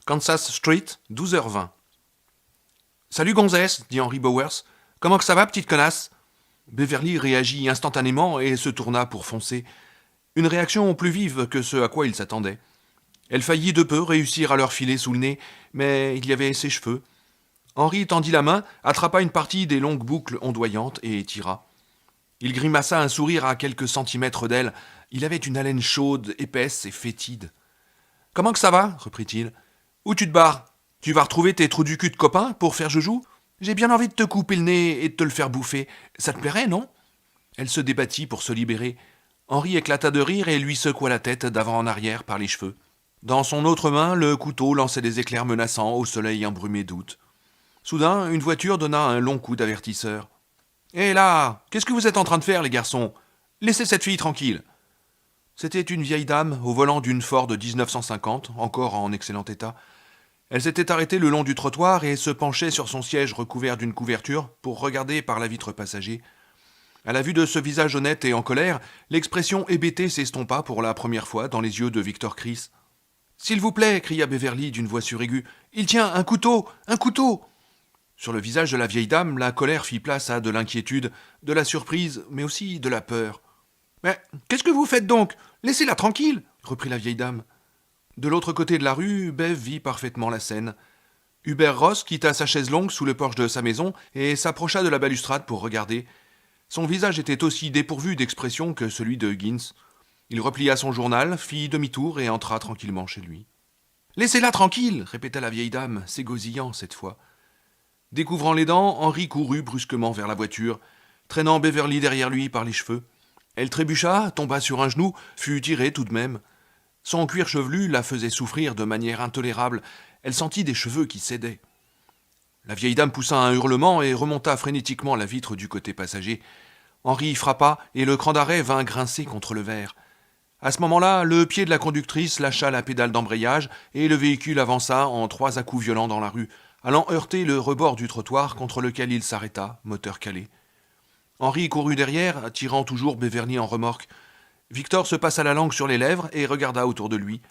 Kansas Street, 12h20. Salut gonzesse, dit Henry Bowers. Comment que ça va, petite connasse? Beverly réagit instantanément et se tourna pour foncer. Une réaction plus vive que ce à quoi il s'attendait. Elle faillit de peu réussir à leur filer sous le nez, mais il y avait ses cheveux. Henry tendit la main, attrapa une partie des longues boucles ondoyantes et tira. Il grimaça un sourire à quelques centimètres d'elle. Il avait une haleine chaude, épaisse et fétide. « Comment que ça va ?» reprit-il. « Où tu te barres? Tu vas retrouver tes trous du cul de copain pour faire joujou? J'ai bien envie de te couper le nez et de te le faire bouffer. Ça te plairait, non ?» Elle se débattit pour se libérer. Henry éclata de rire et lui secoua la tête d'avant en arrière par les cheveux. Dans son autre main, le couteau lançait des éclairs menaçants au soleil embrumé d'août. Soudain, une voiture donna un long coup d'avertisseur. « Hé là, qu'est-ce que vous êtes en train de faire, les garçons? Laissez cette fille tranquille !» C'était une vieille dame au volant d'une Ford 1950, encore en excellent état. Elle s'était arrêtée le long du trottoir et se penchait sur son siège recouvert d'une couverture pour regarder par la vitre passager. À la vue de ce visage honnête et en colère, l'expression hébétée s'estompa pour la première fois dans les yeux de Victor Chris. « S'il vous plaît !» cria Beverly d'une voix suraiguë. « Il tient un couteau! Un couteau !» Sur le visage de la vieille dame, la colère fit place à de l'inquiétude, de la surprise, mais aussi de la peur. « Mais qu'est-ce que vous faites donc? Laissez-la tranquille !» reprit la vieille dame. De l'autre côté de la rue, Bev vit parfaitement la scène. Hubert Ross quitta sa chaise longue sous le porche de sa maison et s'approcha de la balustrade pour regarder. Son visage était aussi dépourvu d'expression que celui de Higgins. Il replia son journal, fit demi-tour et entra tranquillement chez lui. « Laissez-la tranquille !» répéta la vieille dame, s'égosillant cette fois. Découvrant les dents, Henry courut brusquement vers la voiture, traînant Beverly derrière lui par les cheveux. Elle trébucha, tomba sur un genou, fut tirée tout de même. Son cuir chevelu la faisait souffrir de manière intolérable. Elle sentit des cheveux qui cédaient. La vieille dame poussa un hurlement et remonta frénétiquement la vitre du côté passager. Henry frappa et le cran d'arrêt vint grincer contre le verre. À ce moment-là, le pied de la conductrice lâcha la pédale d'embrayage et le véhicule avança en 3 à-coups violents dans la rue, allant heurter le rebord du trottoir contre lequel il s'arrêta, moteur calé. Henry courut derrière, tirant toujours Beverly en remorque. Victor se passa la langue sur les lèvres et regarda autour de lui.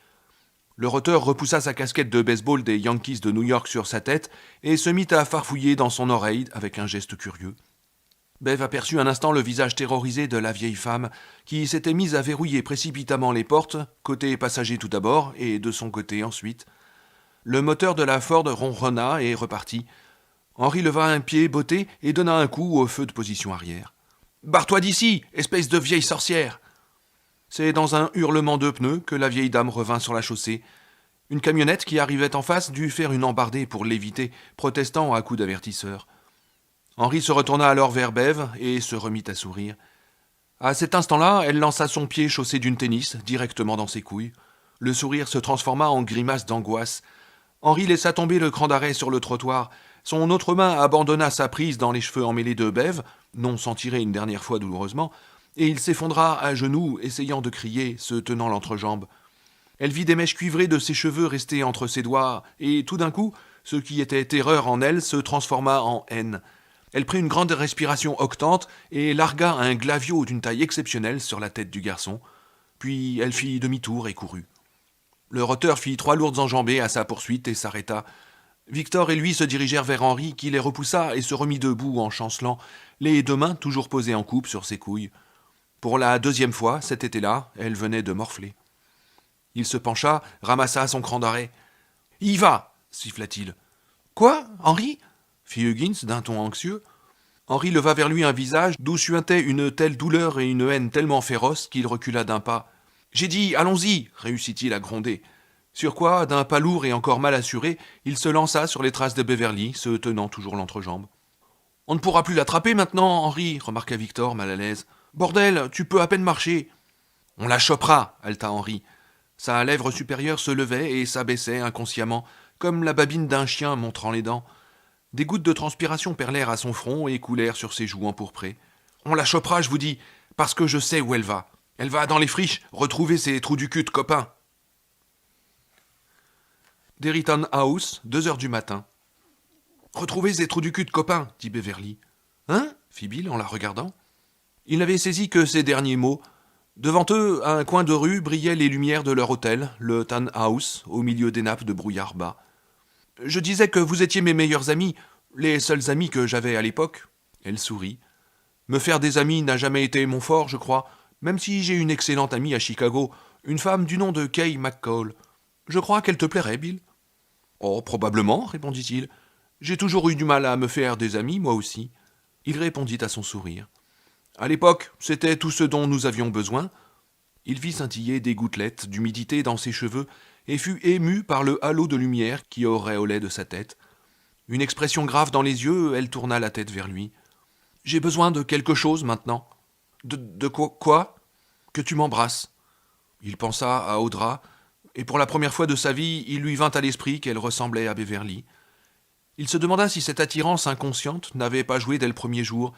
Le roteur repoussa sa casquette de baseball des Yankees de New York sur sa tête et se mit à farfouiller dans son oreille avec un geste curieux. Bev aperçut un instant le visage terrorisé de la vieille femme qui s'était mise à verrouiller précipitamment les portes, côté passager tout d'abord et de son côté ensuite. Le moteur de la Ford ronronna et repartit. Henry leva un pied botté et donna un coup au feu de position arrière. « Barre-toi d'ici, espèce de vieille sorcière !» C'est dans un hurlement de pneus que la vieille dame revint sur la chaussée. Une camionnette qui arrivait en face dut faire une embardée pour l'éviter, protestant à coups d'avertisseur. Henry se retourna alors vers Bev et se remit à sourire. À cet instant-là, elle lança son pied chaussé d'une tennis directement dans ses couilles. Le sourire se transforma en grimace d'angoisse. Henry laissa tomber le cran d'arrêt sur le trottoir. Son autre main abandonna sa prise dans les cheveux emmêlés de Bev, non sans tirer une dernière fois douloureusement, et il s'effondra à genoux, essayant de crier, se tenant l'entrejambe. Elle vit des mèches cuivrées de ses cheveux rester entre ses doigts, et tout d'un coup, ce qui était terreur en elle se transforma en haine. Elle prit une grande respiration octante et largua un glavio d'une taille exceptionnelle sur la tête du garçon. Puis elle fit demi-tour et courut. Le roteur fit 3 lourdes enjambées à sa poursuite et s'arrêta. Victor et lui se dirigèrent vers Henry qui les repoussa et se remit debout en chancelant, les 2 mains toujours posées en coupe sur ses couilles. Pour la 2e fois, cet été-là, elle venait de morfler. Il se pencha, ramassa son cran d'arrêt. « Y va !» siffla-t-il. « Quoi, Henry ?» fit Huggins d'un ton anxieux. Henry leva vers lui un visage d'où suintaient une telle douleur et une haine tellement féroces qu'il recula d'un pas. « J'ai dit, allons-y !» réussit-il à gronder. Sur quoi, d'un pas lourd et encore mal assuré, il se lança sur les traces de Beverly, se tenant toujours l'entrejambe. « On ne pourra plus l'attraper maintenant, Henry !» remarqua Victor, mal à l'aise. « Bordel, tu peux à peine marcher !»« On la chopera !» haleta Henry. Sa lèvre supérieure se levait et s'abaissait inconsciemment, comme la babine d'un chien montrant les dents. Des gouttes de transpiration perlèrent à son front et coulèrent sur ses joues empourprées. « On la chopera, je vous dis, parce que je sais où elle va. Elle va dans les friches retrouver ses trous du cul de copains. » Derryton House, 2h du matin. « Retrouver ses trous du cul de copains, dit Beverly. « Hein ?» fit Bill en la regardant. Il n'avait saisi que ces derniers mots. Devant eux, à un coin de rue, brillaient les lumières de leur hôtel, le Tan House, au milieu des nappes de brouillard bas. Je disais que vous étiez mes meilleurs amis, les seuls amis que j'avais à l'époque. Elle sourit. Me faire des amis n'a jamais été mon fort, je crois, même si j'ai une excellente amie à Chicago, une femme du nom de Kay McCall. Je crois qu'elle te plairait, Bill. Oh, probablement, répondit-il. J'ai toujours eu du mal à me faire des amis, moi aussi. Il répondit à son sourire. À l'époque, c'était tout ce dont nous avions besoin. Il vit scintiller des gouttelettes d'humidité dans ses cheveux et fut ému par le halo de lumière qui auréolait de sa tête. Une expression grave dans les yeux, elle tourna la tête vers lui. J'ai besoin de quelque chose maintenant. De quoi? Que tu m'embrasses. Il pensa à Audra, et pour la première fois de sa vie, il lui vint à l'esprit qu'elle ressemblait à Beverly. Il se demanda si cette attirance inconsciente n'avait pas joué dès le premier jour.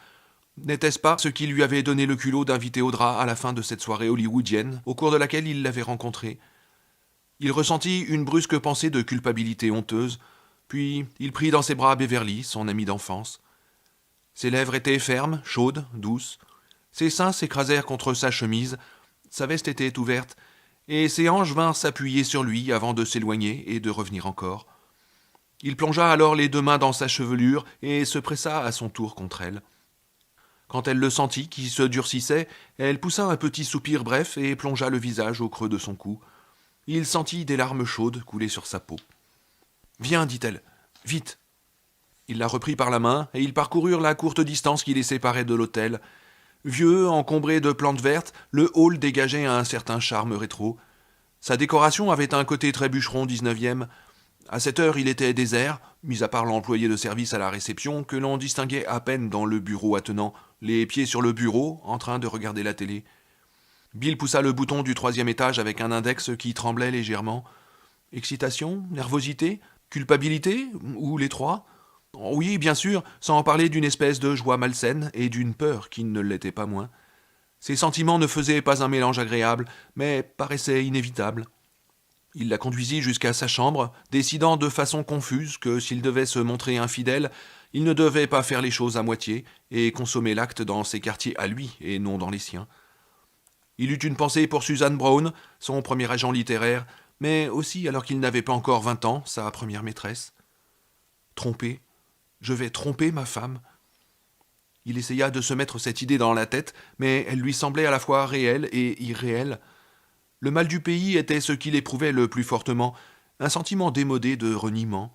N'était-ce pas ce qui lui avait donné le culot d'inviter Audra à la fin de cette soirée hollywoodienne, au cours de laquelle il l'avait rencontrée? Il ressentit une brusque pensée de culpabilité honteuse, puis il prit dans ses bras Beverly, son amie d'enfance. Ses lèvres étaient fermes, chaudes, douces. Ses seins s'écrasèrent contre sa chemise, sa veste était ouverte, et ses hanches vinrent s'appuyer sur lui avant de s'éloigner et de revenir encore. Il plongea alors les deux mains dans sa chevelure et se pressa à son tour contre elle. Quand elle le sentit qui se durcissait, elle poussa un petit soupir bref et plongea le visage au creux de son cou. Il sentit des larmes chaudes couler sur sa peau. « Viens, dit-elle, vite !» Il la reprit par la main et ils parcoururent la courte distance qui les séparait de l'hôtel. Vieux, encombré de plantes vertes, le hall dégageait un certain charme rétro. Sa décoration avait un côté très bûcheron 19e. À cette heure, il était désert, mis à part l'employé de service à la réception, que l'on distinguait à peine dans le bureau attenant, les pieds sur le bureau, en train de regarder la télé. Bill poussa le bouton du 3e étage avec un index qui tremblait légèrement. Excitation? Nervosité? Culpabilité? Ou les trois? Oui, bien sûr, sans parler d'une espèce de joie malsaine et d'une peur qui ne l'était pas moins. Ces sentiments ne faisaient pas un mélange agréable, mais paraissaient inévitables. Il la conduisit jusqu'à sa chambre, décidant de façon confuse que s'il devait se montrer infidèle, il ne devait pas faire les choses à moitié et consommer l'acte dans ses quartiers à lui et non dans les siens. Il eut une pensée pour Susan Brown, son premier agent littéraire, mais aussi, alors qu'il n'avait pas encore 20 ans, sa première maîtresse. Tromper? Je vais tromper ma femme? Il essaya de se mettre cette idée dans la tête, mais elle lui semblait à la fois réelle et irréelle. Le mal du pays était ce qu'il éprouvait le plus fortement, un sentiment démodé de reniement.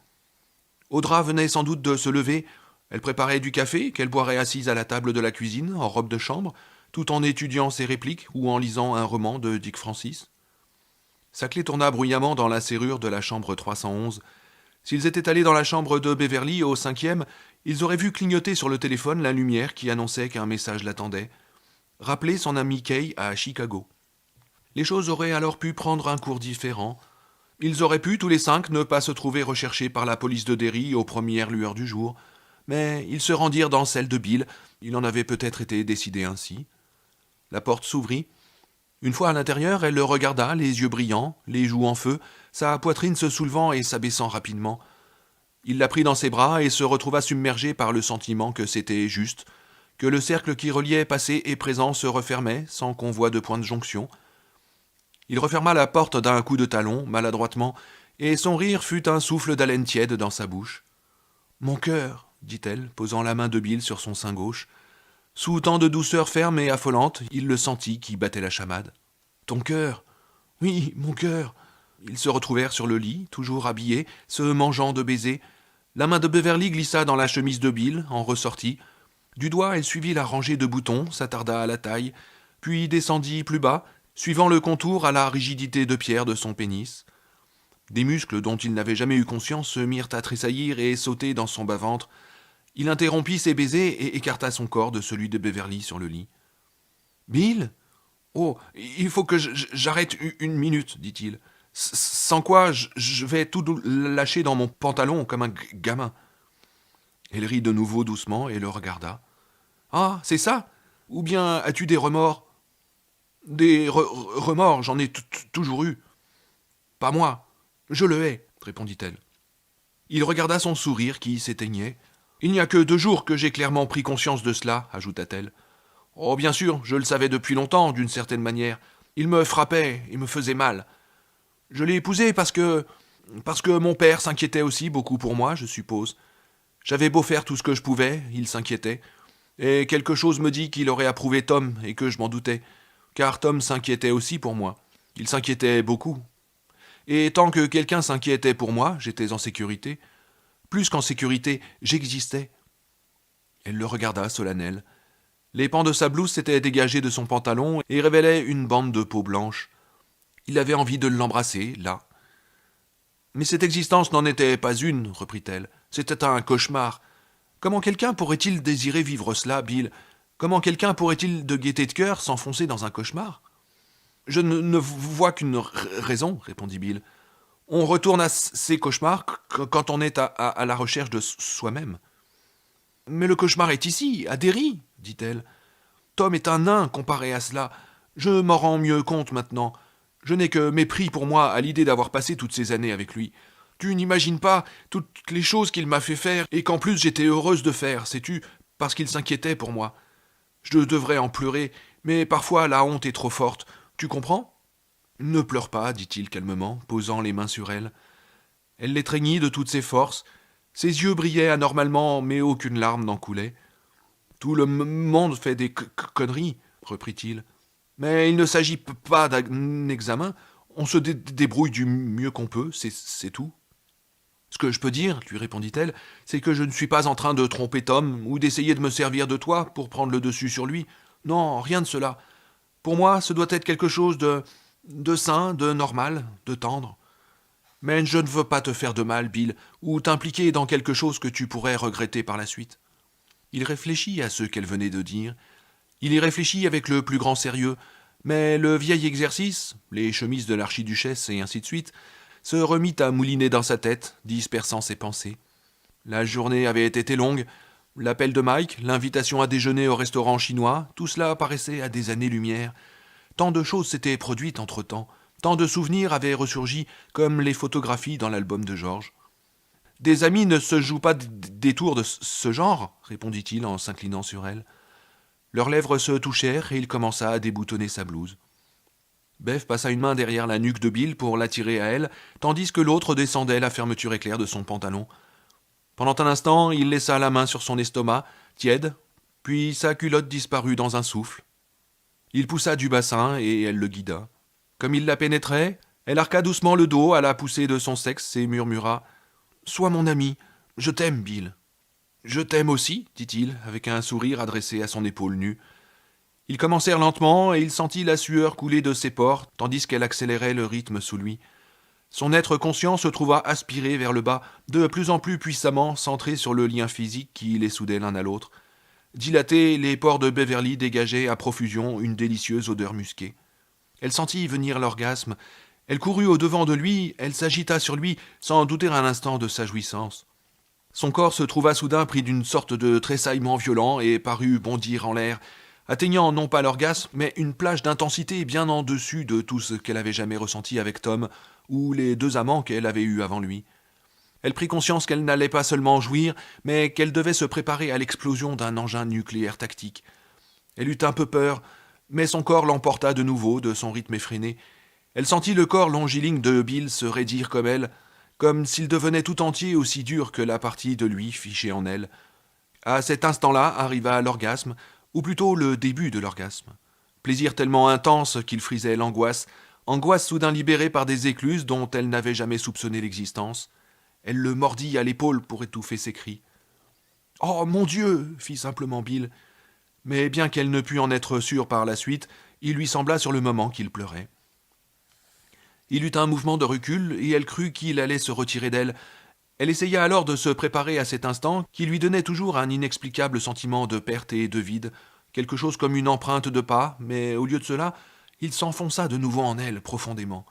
Audra venait sans doute de se lever. Elle préparait du café qu'elle boirait assise à la table de la cuisine, en robe de chambre, tout en étudiant ses répliques ou en lisant un roman de Dick Francis. Sa clé tourna bruyamment dans la serrure de la chambre 311. S'ils étaient allés dans la chambre de Beverly au 5e, ils auraient vu clignoter sur le téléphone la lumière qui annonçait qu'un message l'attendait. Rappeler son ami Kay à Chicago. Les choses auraient alors pu prendre un cours différent. Ils auraient pu, tous les 5, ne pas se trouver recherchés par la police de Derry aux premières lueurs du jour. Mais ils se rendirent dans celle de Bill. Il en avait peut-être été décidé ainsi. La porte s'ouvrit. Une fois à l'intérieur, elle le regarda, les yeux brillants, les joues en feu, sa poitrine se soulevant et s'abaissant rapidement. Il la prit dans ses bras et se retrouva submergé par le sentiment que c'était juste, que le cercle qui reliait passé et présent se refermait sans qu'on voie de point de jonction. Il referma la porte d'un coup de talon, maladroitement, et son rire fut un souffle d'haleine tiède dans sa bouche. « Mon cœur, dit-elle, posant la main de Bill sur son sein gauche. Sous tant de douceur ferme et affolante, il le sentit qui battait la chamade. « Ton cœur? Oui, mon cœur !» Ils se retrouvèrent sur le lit, toujours habillés, se mangeant de baisers. La main de Beverly glissa dans la chemise de Bill, en ressortit. Du doigt, elle suivit la rangée de boutons, s'attarda à la taille, puis descendit plus bas, suivant le contour à la rigidité de pierre de son pénis. Des muscles dont il n'avait jamais eu conscience se mirent à tressaillir et sauter dans son bas-ventre. Il interrompit ses baisers et écarta son corps de celui de Beverly sur le lit. « Bill? Oh, il faut que j'arrête une minute, dit-il. Sans quoi, je vais tout lâcher dans mon pantalon comme un gamin. » Elle rit de nouveau doucement et le regarda. « Ah, c'est ça? Ou bien as-tu des remords? »« Des remords, j'en ai toujours eu. »« Pas moi. Je le hais, » répondit-elle. Il regarda son sourire qui s'éteignait. « Il n'y a que 2 jours que j'ai clairement pris conscience de cela, ajouta-t-elle. Oh, bien sûr, je le savais depuis longtemps, d'une certaine manière. Il me frappait et me faisait mal. Je l'ai épousé parce que mon père s'inquiétait aussi beaucoup pour moi, je suppose. J'avais beau faire tout ce que je pouvais, il s'inquiétait. Et quelque chose me dit qu'il aurait approuvé Tom et que je m'en doutais. Car Tom s'inquiétait aussi pour moi. Il s'inquiétait beaucoup. Et tant que quelqu'un s'inquiétait pour moi, j'étais en sécurité. Plus qu'en sécurité, j'existais. Elle le regarda, solennelle. Les pans de sa blouse s'étaient dégagés de son pantalon et révélaient une bande de peau blanche. Il avait envie de l'embrasser, là. Mais cette existence n'en était pas une, reprit-elle. C'était un cauchemar. Comment quelqu'un pourrait-il désirer vivre cela, Bill? Comment quelqu'un pourrait-il de gaieté de cœur s'enfoncer dans un cauchemar? Je ne vois qu'une raison, répondit Bill. On retourne à ces cauchemars quand on est à la recherche de soi-même. Mais le cauchemar est ici, à Derry, dit-elle. Tom est un nain comparé à cela. Je m'en rends mieux compte maintenant. Je n'ai que mépris pour moi à l'idée d'avoir passé toutes ces années avec lui. Tu n'imagines pas toutes les choses qu'il m'a fait faire et qu'en plus j'étais heureuse de faire, sais-tu, parce qu'il s'inquiétait pour moi. Je devrais en pleurer, mais parfois la honte est trop forte. Tu comprends? Ne pleure pas, dit-il calmement, posant les mains sur elle. Elle l'étreignit de toutes ses forces. Ses yeux brillaient anormalement, mais aucune larme n'en coulait. Tout le monde fait des conneries, reprit-il. Mais il ne s'agit pas d'un examen. On se débrouille du mieux qu'on peut, c'est tout. Ce que je peux dire, lui répondit-elle, c'est que je ne suis pas en train de tromper Tom ou d'essayer de me servir de toi pour prendre le dessus sur lui. Non, rien de cela. Pour moi, ce doit être quelque chose de sain, de normal, de tendre. Mais je ne veux pas te faire de mal, Bill, ou t'impliquer dans quelque chose que tu pourrais regretter par la suite. Il réfléchit à ce qu'elle venait de dire. Il y réfléchit avec le plus grand sérieux, mais le vieil exercice, les chemises de l'archiduchesse et ainsi de suite, se remit à mouliner dans sa tête, dispersant ses pensées. La journée avait été longue, l'appel de Mike, l'invitation à déjeuner au restaurant chinois, tout cela paraissait à des années-lumière. Tant de choses s'étaient produites entre-temps, tant de souvenirs avaient ressurgi comme les photographies dans l'album de George. Des amis ne se jouent pas des tours de ce genre, répondit-il en s'inclinant sur elle. Leurs lèvres se touchèrent et il commença à déboutonner sa blouse. Bev passa une main derrière la nuque de Bill pour l'attirer à elle, tandis que l'autre descendait la fermeture éclair de son pantalon. Pendant un instant, il laissa la main sur son estomac, tiède, puis sa culotte disparut dans un souffle. Il poussa du bassin et elle le guida. Comme il la pénétrait, elle arqua doucement le dos à la poussée de son sexe et murmura « Sois mon ami, je t'aime, Bill. » « Je t'aime aussi, dit-il, avec un sourire adressé à son épaule nue. Ils commencèrent lentement et il sentit la sueur couler de ses pores, tandis qu'elle accélérait le rythme sous lui. Son être conscient se trouva aspiré vers le bas, de plus en plus puissamment centré sur le lien physique qui les soudait l'un à l'autre. Dilatés, les pores de Beverly dégageaient à profusion une délicieuse odeur musquée. Elle sentit venir l'orgasme. Elle courut au-devant de lui, elle s'agita sur lui, sans douter un instant de sa jouissance. Son corps se trouva soudain pris d'une sorte de tressaillement violent et parut bondir en l'air, atteignant non pas l'orgasme, mais une plage d'intensité bien en dessus de tout ce qu'elle avait jamais ressenti avec Tom ou les deux amants qu'elle avait eus avant lui. Elle prit conscience qu'elle n'allait pas seulement jouir, mais qu'elle devait se préparer à l'explosion d'un engin nucléaire tactique. Elle eut un peu peur, mais son corps l'emporta de nouveau de son rythme effréné. Elle sentit le corps longiligne de Bill se raidir comme s'il devenait tout entier aussi dur que la partie de lui fichée en elle. À cet instant-là arriva l'orgasme, ou plutôt le début de l'orgasme. Plaisir tellement intense qu'il frisait l'angoisse, angoisse soudain libérée par des écluses dont elle n'avait jamais soupçonné l'existence. Elle le mordit à l'épaule pour étouffer ses cris. « Oh, mon Dieu !» fit simplement Bill. Mais bien qu'elle ne pût en être sûre par la suite, il lui sembla sur le moment qu'il pleurait. Il eut un mouvement de recul et elle crut qu'il allait se retirer d'elle. Elle essaya alors de se préparer à cet instant qui lui donnait toujours un inexplicable sentiment de perte et de vide, quelque chose comme une empreinte de pas, mais au lieu de cela, il s'enfonça de nouveau en elle profondément.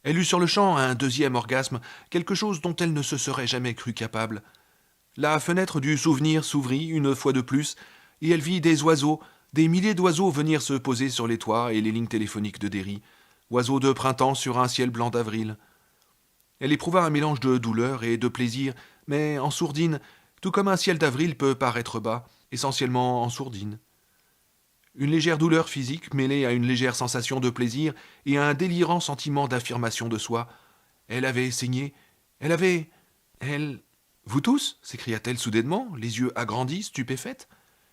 Elle eut sur le champ un deuxième orgasme, quelque chose dont elle ne se serait jamais crue capable. La fenêtre du souvenir s'ouvrit une fois de plus, et elle vit des oiseaux, des milliers d'oiseaux venir se poser sur les toits et les lignes téléphoniques de Derry, oiseaux de printemps sur un ciel blanc d'avril. Elle éprouva un mélange de douleur et de plaisir, mais en sourdine, tout comme un ciel d'avril peut paraître bas, essentiellement en sourdine. Une légère douleur physique mêlée à une légère sensation de plaisir et à un délirant sentiment d'affirmation de soi. Elle avait saigné. Elle... Vous tous s'écria-t-elle soudainement, les yeux agrandis, stupéfaite.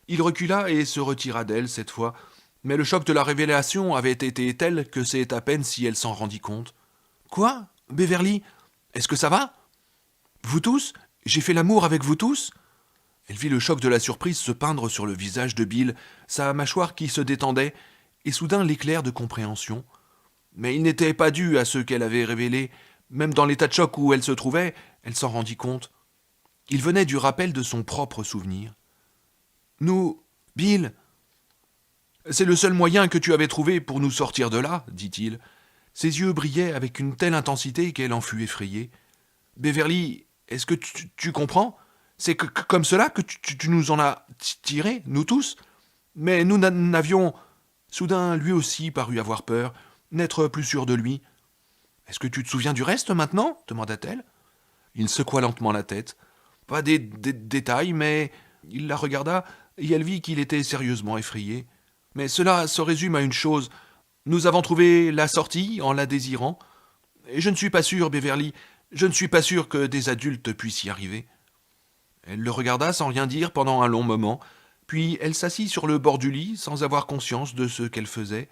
Il recula et se retira d'elle cette fois, mais le choc de la révélation avait été tel que c'est à peine si elle s'en rendit compte. Quoi, Beverly? Est-ce que ça va? Vous tous? J'ai fait l'amour avec vous tous? Elle vit le choc de la surprise se peindre sur le visage de Bill, sa mâchoire qui se détendait, et soudain l'éclair de compréhension. Mais il n'était pas dû à ce qu'elle avait révélé. Même dans l'état de choc où elle se trouvait, elle s'en rendit compte. Il venait du rappel de son propre souvenir. Nous, Bill, c'est le seul moyen que tu avais trouvé pour nous sortir de là, dit-il. Ses yeux brillaient avec une telle intensité qu'elle en fut effrayée. Beverly, est-ce que tu comprends? C'est comme cela que tu nous en as tirés, nous tous? Mais nous n'avions... Soudain, lui aussi parut avoir peur, n'être plus sûr de lui. Est-ce que tu te souviens du reste maintenant? Demanda-t-elle. Il secoua lentement la tête. Pas des détails, mais il la regarda et elle vit qu'il était sérieusement effrayé. Mais cela se résume à une chose. Nous avons trouvé la sortie en la désirant. Et je ne suis pas sûr, Beverly, je ne suis pas sûr que des adultes puissent y arriver. Elle le regarda sans rien dire pendant un long moment, puis elle s'assit sur le bord du lit sans avoir conscience de ce qu'elle faisait.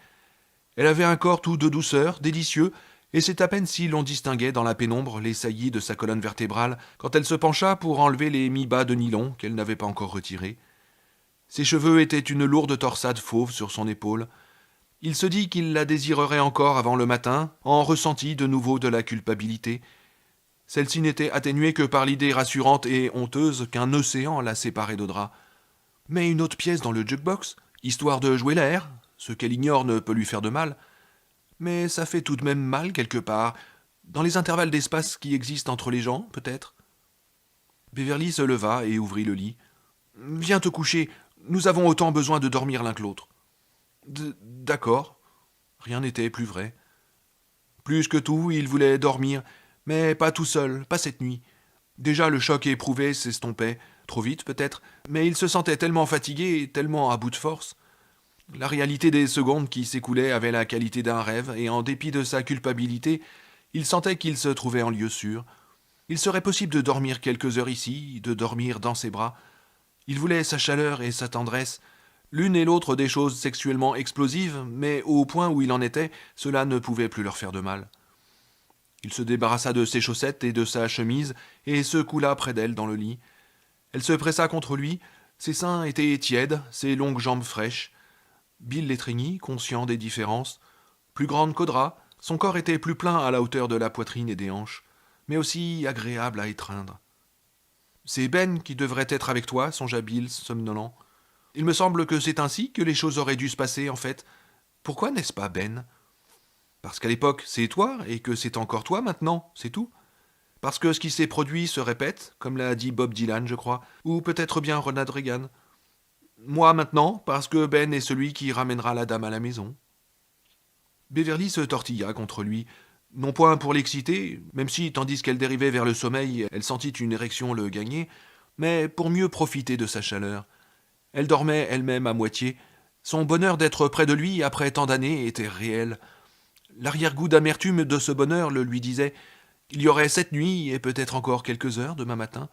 Elle avait un corps tout de douceur, délicieux, et c'est à peine si l'on distinguait dans la pénombre les saillies de sa colonne vertébrale quand elle se pencha pour enlever les mi-bas de nylon qu'elle n'avait pas encore retirés. Ses cheveux étaient une lourde torsade fauve sur son épaule. Il se dit qu'il la désirerait encore avant le matin, en ressentit de nouveau de la culpabilité. Celle-ci n'était atténuée que par l'idée rassurante et honteuse qu'un océan la séparait d'Audra. Mais une autre pièce dans le jukebox, histoire de jouer l'air, ce qu'elle ignore ne peut lui faire de mal. Mais ça fait tout de même mal quelque part, dans les intervalles d'espace qui existent entre les gens, peut-être. Beverly se leva et ouvrit le lit. « Viens te coucher, nous avons autant besoin de dormir l'un que l'autre. » D'accord. Rien n'était plus vrai. Plus que tout, il voulait dormir, mais pas tout seul, pas cette nuit. Déjà le choc éprouvé s'estompait, trop vite peut-être, mais il se sentait tellement fatigué, tellement à bout de force. La réalité des secondes qui s'écoulaient avait la qualité d'un rêve, et en dépit de sa culpabilité, il sentait qu'il se trouvait en lieu sûr. Il serait possible de dormir quelques heures ici, de dormir dans ses bras. Il voulait sa chaleur et sa tendresse, l'une et l'autre des choses sexuellement explosives, mais au point où il en était, cela ne pouvait plus leur faire de mal. Il se débarrassa de ses chaussettes et de sa chemise et se coula près d'elle dans le lit. Elle se pressa contre lui, ses seins étaient tièdes, ses longues jambes fraîches. Bill l'étreignit, conscient des différences. Plus grande qu'Audra, son corps était plus plein à la hauteur de la poitrine et des hanches, mais aussi agréable à étreindre. « C'est Ben qui devrait être avec toi, songea Bill, somnolent. Il me semble que c'est ainsi que les choses auraient dû se passer, en fait. Pourquoi n'est-ce pas Ben? Parce qu'à l'époque, c'est toi, et que c'est encore toi maintenant, c'est tout. Parce que ce qui s'est produit se répète, comme l'a dit Bob Dylan, je crois, ou peut-être bien Ronald Reagan. Moi maintenant, parce que Ben est celui qui ramènera la dame à la maison. » Beverly se tortilla contre lui, non point pour l'exciter, même si, tandis qu'elle dérivait vers le sommeil, elle sentit une érection le gagner, mais pour mieux profiter de sa chaleur. Elle dormait elle-même à moitié. Son bonheur d'être près de lui après tant d'années était réel. L'arrière-goût d'amertume de ce bonheur le lui disait. Il y aurait cette nuit et peut-être encore quelques heures demain matin.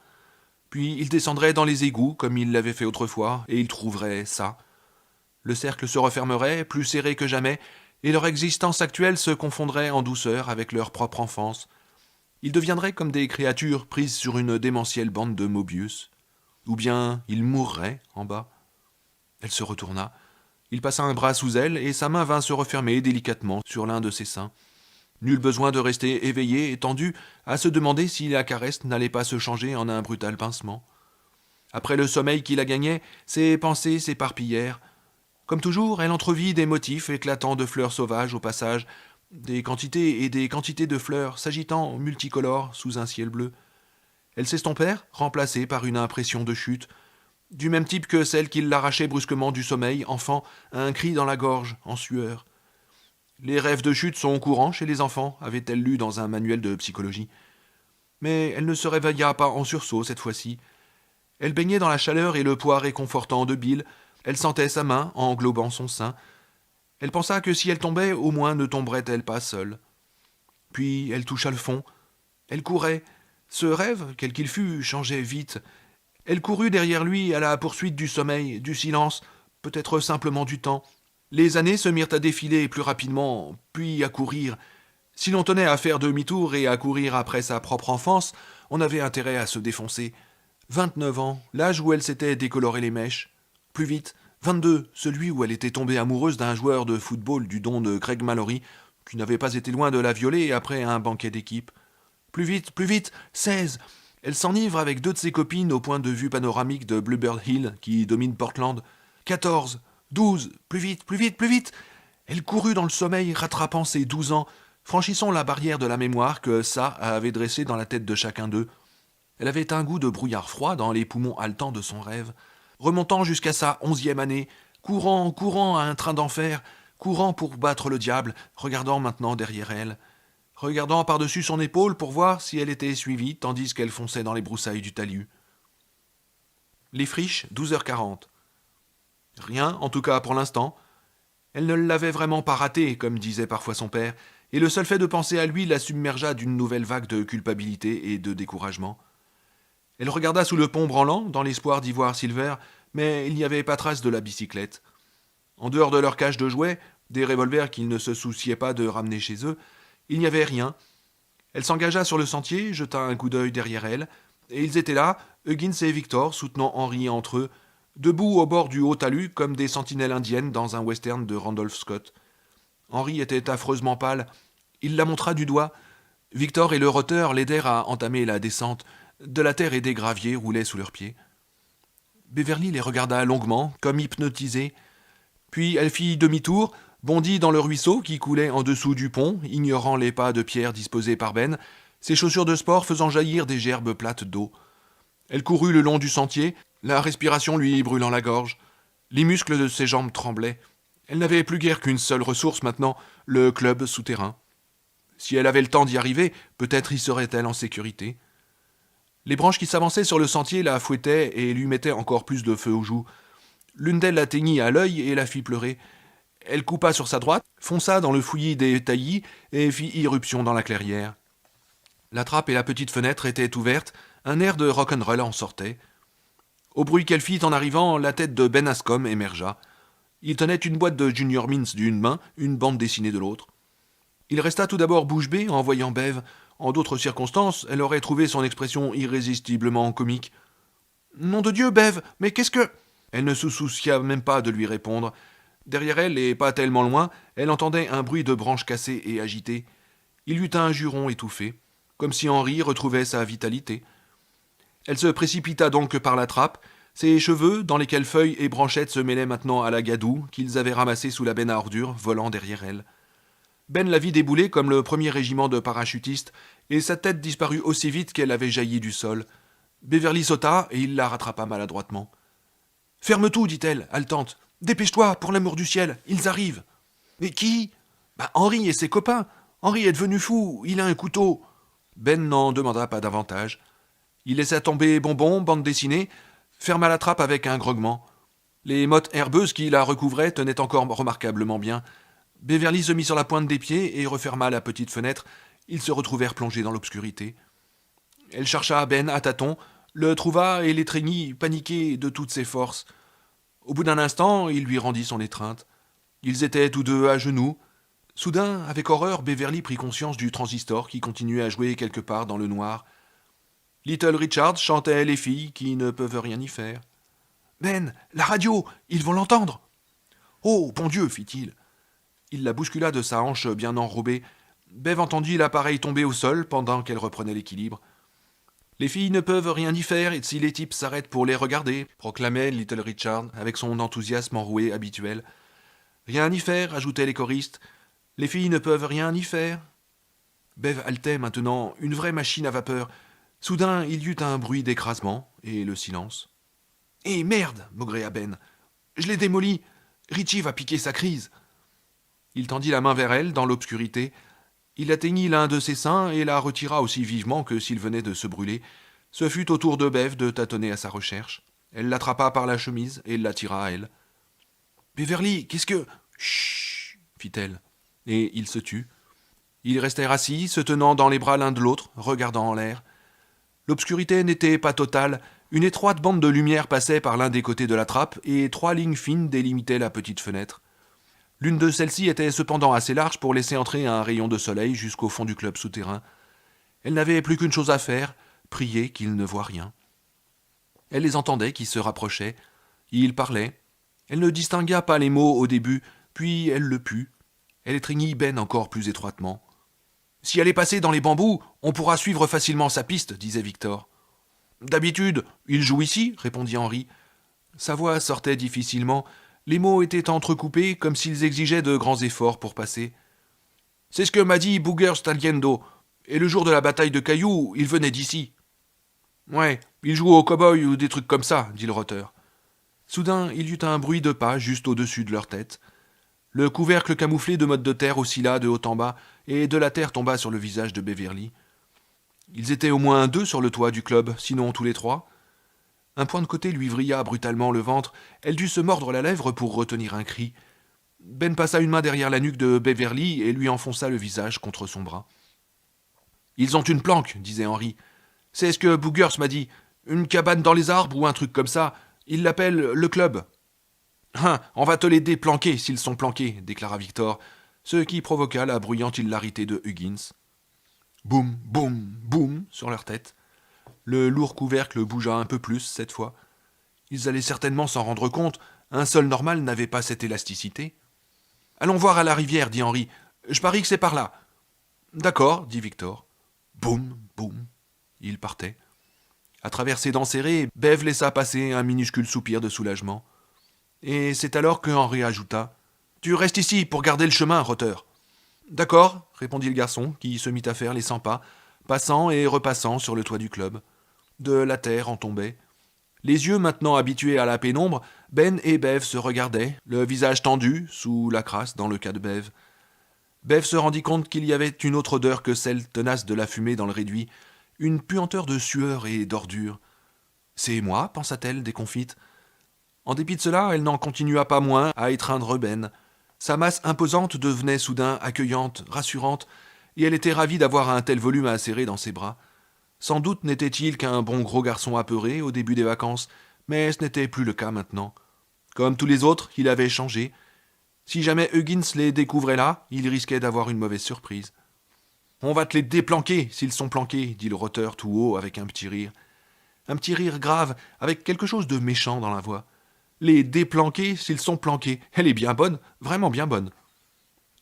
Puis il descendrait dans les égouts comme il l'avait fait autrefois, et il trouverait ça. Le cercle se refermerait, plus serré que jamais, et leur existence actuelle se confondrait en douceur avec leur propre enfance. Ils deviendraient comme des créatures prises sur une démentielle bande de Mobius. Ou bien ils mourraient en bas. Elle se retourna. Il passa un bras sous elle, et sa main vint se refermer délicatement sur l'un de ses seins. Nul besoin de rester éveillé et tendu à se demander si la caresse n'allait pas se changer en un brutal pincement. Après le sommeil qui la gagnait, ses pensées s'éparpillèrent. Comme toujours, elle entrevit des motifs éclatants de fleurs sauvages au passage, des quantités et des quantités de fleurs s'agitant multicolores sous un ciel bleu. Elles s'estompèrent, remplacées par une impression de chute, du même type que celle qui l'arrachait brusquement du sommeil, enfant, à un cri dans la gorge, en sueur. Les rêves de chute sont courants chez les enfants, avait-elle lu dans un manuel de psychologie. Mais elle ne se réveilla pas en sursaut cette fois-ci. Elle baignait dans la chaleur et le poids réconfortant de Bill, Elle sentait sa main englobant son sein. Elle pensa que si elle tombait, au moins ne tomberait-elle pas seule. Puis elle toucha le fond. Elle courait. Ce rêve, quel qu'il fût, changeait vite. Elle courut derrière lui à la poursuite du sommeil, du silence, peut-être simplement du temps. Les années se mirent à défiler plus rapidement, puis à courir. Si l'on tenait à faire demi-tour et à courir après sa propre enfance, on avait intérêt à se défoncer. 29 ans, l'âge où elle s'était décoloré les mèches. Plus vite, 22, celui où elle était tombée amoureuse d'un joueur de football du don de Greg Mallory, qui n'avait pas été loin de la violer après un banquet d'équipe. Plus vite, 16. Elle s'enivre avec 2 de ses copines au point de vue panoramique de Bluebird Hill, qui domine Portland. 14, 12, plus vite. Elle courut dans le sommeil, rattrapant ses 12 ans, franchissant la barrière de la mémoire que ça avait dressée dans la tête de chacun d'eux. Elle avait un goût de brouillard froid dans les poumons haletants de son rêve, remontant jusqu'à sa 11e année, courant à un train d'enfer, courant pour battre le diable, regardant maintenant derrière elle, regardant par-dessus son épaule pour voir si elle était suivie tandis qu'elle fonçait dans les broussailles du talus. Les friches, 12h40. Rien, en tout cas pour l'instant. Elle ne l'avait vraiment pas raté, comme disait parfois son père, et le seul fait de penser à lui la submergea d'une nouvelle vague de culpabilité et de découragement. Elle regarda sous le pont branlant, dans l'espoir d'y voir Silver, mais il n'y avait pas trace de la bicyclette. En dehors de leur cage de jouets, des revolvers qu'ils ne se souciaient pas de ramener chez eux, il n'y avait rien. Elle s'engagea sur le sentier, jeta un coup d'œil derrière elle, et ils étaient là, Huggins et Victor, soutenant Henry entre eux, debout au bord du haut talus comme des sentinelles indiennes dans un western de Randolph Scott. Henry était affreusement pâle. Il la montra du doigt. Victor et le roteur l'aidèrent à entamer la descente. De la terre et des graviers roulaient sous leurs pieds. Beverly les regarda longuement, comme hypnotisée. Puis elle fit demi-tour, bondit dans le ruisseau qui coulait en dessous du pont, ignorant les pas de pierre disposés par Ben, ses chaussures de sport faisant jaillir des gerbes plates d'eau. Elle courut le long du sentier, la respiration lui brûlant la gorge. Les muscles de ses jambes tremblaient. Elle n'avait plus guère qu'une seule ressource maintenant, le club souterrain. Si elle avait le temps d'y arriver, peut-être y serait-elle en sécurité. Les branches qui s'avançaient sur le sentier la fouettaient et lui mettaient encore plus de feu aux joues. L'une d'elles l'atteignit à l'œil et la fit pleurer. Elle coupa sur sa droite, fonça dans le fouillis des taillis et fit irruption dans la clairière. La trappe et la petite fenêtre étaient ouvertes, un air de rock'n'roll en sortait. Au bruit qu'elle fit en arrivant, la tête de Ben Ascombe émergea. Il tenait une boîte de Junior Mints d'une main, une bande dessinée de l'autre. Il resta tout d'abord bouche bée en voyant Bev. En d'autres circonstances, elle aurait trouvé son expression irrésistiblement comique. « Nom de Dieu, Bev, mais qu'est-ce que… » Elle ne se soucia même pas de lui répondre. Derrière elle, et pas tellement loin, elle entendait un bruit de branches cassées et agitées. Il y eut un juron étouffé, comme si Henry retrouvait sa vitalité. Elle se précipita donc par la trappe, ses cheveux, dans lesquels feuilles et branchettes se mêlaient maintenant à la gadoue qu'ils avaient ramassée sous la benne à ordures, volant derrière elle. Ben la vit débouler comme le premier régiment de parachutistes, et sa tête disparut aussi vite qu'elle avait jailli du sol. Beverly sauta, et il la rattrapa maladroitement. « Ferme tout, dit-elle, haletante. Dépêche-toi, pour l'amour du ciel, ils arrivent. »« Mais qui ?»« Henry et ses copains. Henry est devenu fou, il a un couteau. » Ben n'en demanda pas davantage. Il laissa tomber Bonbon, bande dessinée, ferma la trappe avec un grognement. Les mottes herbeuses qui la recouvraient tenaient encore remarquablement bien. Beverly se mit sur la pointe des pieds et referma la petite fenêtre. Ils se retrouvèrent plongés dans l'obscurité. Elle chercha Ben à tâtons, le trouva et l'étreignit, paniqué de toutes ses forces. Au bout d'un instant, il lui rendit son étreinte. Ils étaient tous deux à genoux. Soudain, avec horreur, Beverly prit conscience du transistor qui continuait à jouer quelque part dans le noir. Little Richard chantait les filles qui ne peuvent rien y faire. « Ben, la radio, ils vont l'entendre !»« Oh, bon Dieu !» fit-il. Il la bouscula de sa hanche bien enrobée. Bev entendit l'appareil tomber au sol pendant qu'elle reprenait l'équilibre. « Les filles ne peuvent rien y faire si les types s'arrêtent pour les regarder », proclamait Little Richard avec son enthousiasme enroué habituel. « Rien y faire », ajoutaient les choristes. « Les filles ne peuvent rien y faire. » Bev haletait maintenant, une vraie machine à vapeur. Soudain, il y eut un bruit d'écrasement et le silence. « Eh merde !» maugréa Ben. « Je l'ai démoli. Richie va piquer sa crise. » Il tendit la main vers elle, dans l'obscurité. Il atteignit l'un de ses seins et la retira aussi vivement que s'il venait de se brûler. Ce fut au tour de Bev de tâtonner à sa recherche. Elle l'attrapa par la chemise et l'attira à elle. Beverly, qu'est-ce que... Chut, fit-elle. Et ils se tut. Ils restèrent assis, se tenant dans les bras l'un de l'autre, regardant en l'air. L'obscurité n'était pas totale. Une étroite bande de lumière passait par l'un des côtés de la trappe et 3 lignes fines délimitaient la petite fenêtre. L'une de celles-ci était cependant assez large pour laisser entrer un rayon de soleil jusqu'au fond du club souterrain. Elle n'avait plus qu'une chose à faire, prier qu'il ne voie rien. Elle les entendait qui se rapprochaient. Ils parlaient. Elle ne distingua pas les mots au début, puis elle le put. Elle étreignit Ben encore plus étroitement. « Si elle est passée dans les bambous, on pourra suivre facilement sa piste, disait Victor. D'habitude, il joue ici, répondit Henri. Sa voix sortait difficilement. Les mots étaient entrecoupés comme s'ils exigeaient de grands efforts pour passer. C'est ce que m'a dit Booger Staliendo. Et le jour de la bataille de Cailloux, il venait d'ici. Ouais, il joue au cow-boy ou des trucs comme ça, dit le rotter. Soudain, il y eut un bruit de pas juste au-dessus de leur tête. Le couvercle camouflé de mottes de terre oscilla de haut en bas, et de la terre tomba sur le visage de Beverly. Ils étaient au moins 2 sur le toit du club, sinon tous les 3. Un point de côté lui vrilla brutalement le ventre. Elle dut se mordre la lèvre pour retenir un cri. Ben passa une main derrière la nuque de Beverly et lui enfonça le visage contre son bras. « Ils ont une planque, disait Henri. C'est ce que Boogers m'a dit. Une cabane dans les arbres ou un truc comme ça. Ils l'appellent le club. »« Hein, on va te les déplanquer s'ils sont planqués, déclara Victor, ce qui provoqua la bruyante hilarité de Huggins. Boum, boum, boum sur leur tête. Le lourd couvercle bougea un peu plus cette fois. Ils allaient certainement s'en rendre compte. Un sol normal n'avait pas cette élasticité. « Allons voir à la rivière, dit Henri. Je parie que c'est par là. »« D'accord, dit Victor. Boum, boum. Ils partaient. À travers ses dents serrées, Bev laissa passer un minuscule soupir de soulagement. Et c'est alors que Henri ajouta « Tu restes ici pour garder le chemin, Rotter. »« D'accord, répondit le garçon, qui se mit à faire les 100 pas, passant et repassant sur le toit du club. De la terre en tombait. Les yeux maintenant habitués à la pénombre, Ben et Bev se regardaient, le visage tendu, sous la crasse dans le cas de Bev. Bev se rendit compte qu'il y avait une autre odeur que celle tenace de la fumée dans le réduit, une puanteur de sueur et d'ordure. « C'est moi, pensa-t-elle, déconfite. En dépit de cela, elle n'en continua pas moins à étreindre Ben. Sa masse imposante devenait soudain accueillante, rassurante, et elle était ravie d'avoir un tel volume à serrer dans ses bras. Sans doute n'était-il qu'un bon gros garçon apeuré au début des vacances, mais ce n'était plus le cas maintenant. Comme tous les autres, il avait changé. Si jamais Huggins les découvrait là, il risquait d'avoir une mauvaise surprise. « On va te les déplanquer s'ils sont planqués, dit le rotter tout haut avec un petit rire. Un petit rire grave, avec quelque chose de méchant dans la voix. Les déplanquer s'ils sont planqués. Elle est bien bonne, vraiment bien bonne.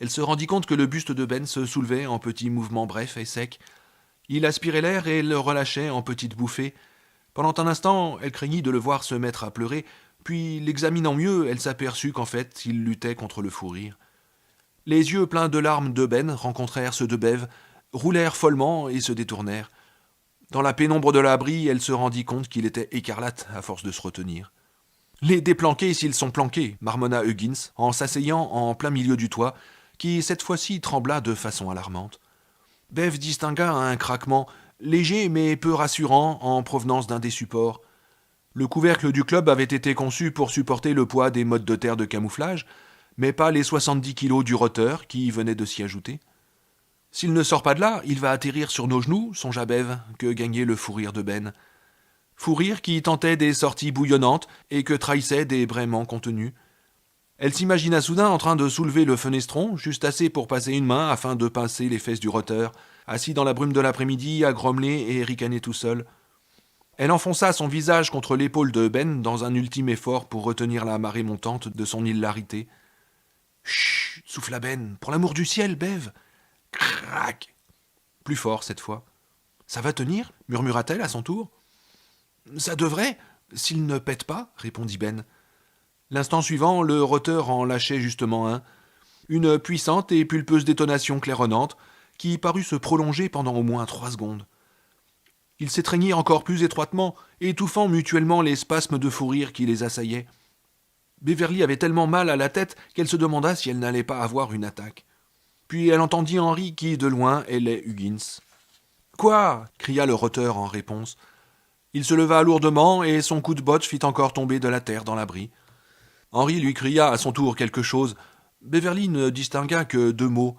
Elle se rendit compte que le buste de Ben se soulevait en petits mouvements brefs et secs. Il aspirait l'air et le relâchait en petites bouffées. Pendant un instant, elle craignit de le voir se mettre à pleurer, puis, l'examinant mieux, elle s'aperçut qu'en fait, il luttait contre le fou rire. Les yeux pleins de larmes de Ben rencontrèrent ceux de Bev, roulèrent follement et se détournèrent. Dans la pénombre de l'abri, elle se rendit compte qu'il était écarlate à force de se retenir. « Les déplanquer s'ils sont planqués, marmonna Huggins, en s'asseyant en plein milieu du toit, qui cette fois-ci trembla de façon alarmante. Bev distingua un craquement, léger mais peu rassurant, en provenance d'un des supports. Le couvercle du club avait été conçu pour supporter le poids des mottes de terre de camouflage, mais pas les 70 kilos du rotter qui venait de s'y ajouter. S'il ne sort pas de là, il va atterrir sur nos genoux, songea Bev, que gagnait le fou rire de Ben. Fou rire qui tentait des sorties bouillonnantes et que trahissait des braiements contenus. Elle s'imagina soudain en train de soulever le fenestron, juste assez pour passer une main afin de pincer les fesses du rotter, assis dans la brume de l'après-midi à grommeler et ricaner tout seul. Elle enfonça son visage contre l'épaule de Ben dans un ultime effort pour retenir la marée montante de son hilarité. « Chut !» souffla Ben. « Pour l'amour du ciel, Bev !» Crac ! Plus fort cette fois. « Ça va tenir ?» murmura-t-elle à son tour. « Ça devrait, s'il ne pète pas, » répondit Ben. L'instant suivant, le rotter en lâchait justement un. Une puissante et pulpeuse détonation claironnante qui parut se prolonger pendant au moins 3 secondes. Ils s'étreignirent encore plus étroitement, étouffant mutuellement les spasmes de fou rire qui les assaillaient. Beverly avait tellement mal à la tête qu'elle se demanda si elle n'allait pas avoir une attaque. Puis elle entendit Henri qui, de loin, ailait Huggins. « Quoi ?» cria le rotter en réponse. Il se leva lourdement et son coup de botte fit encore tomber de la terre dans l'abri. Henri lui cria à son tour quelque chose. Beverly ne distingua que 2 mots.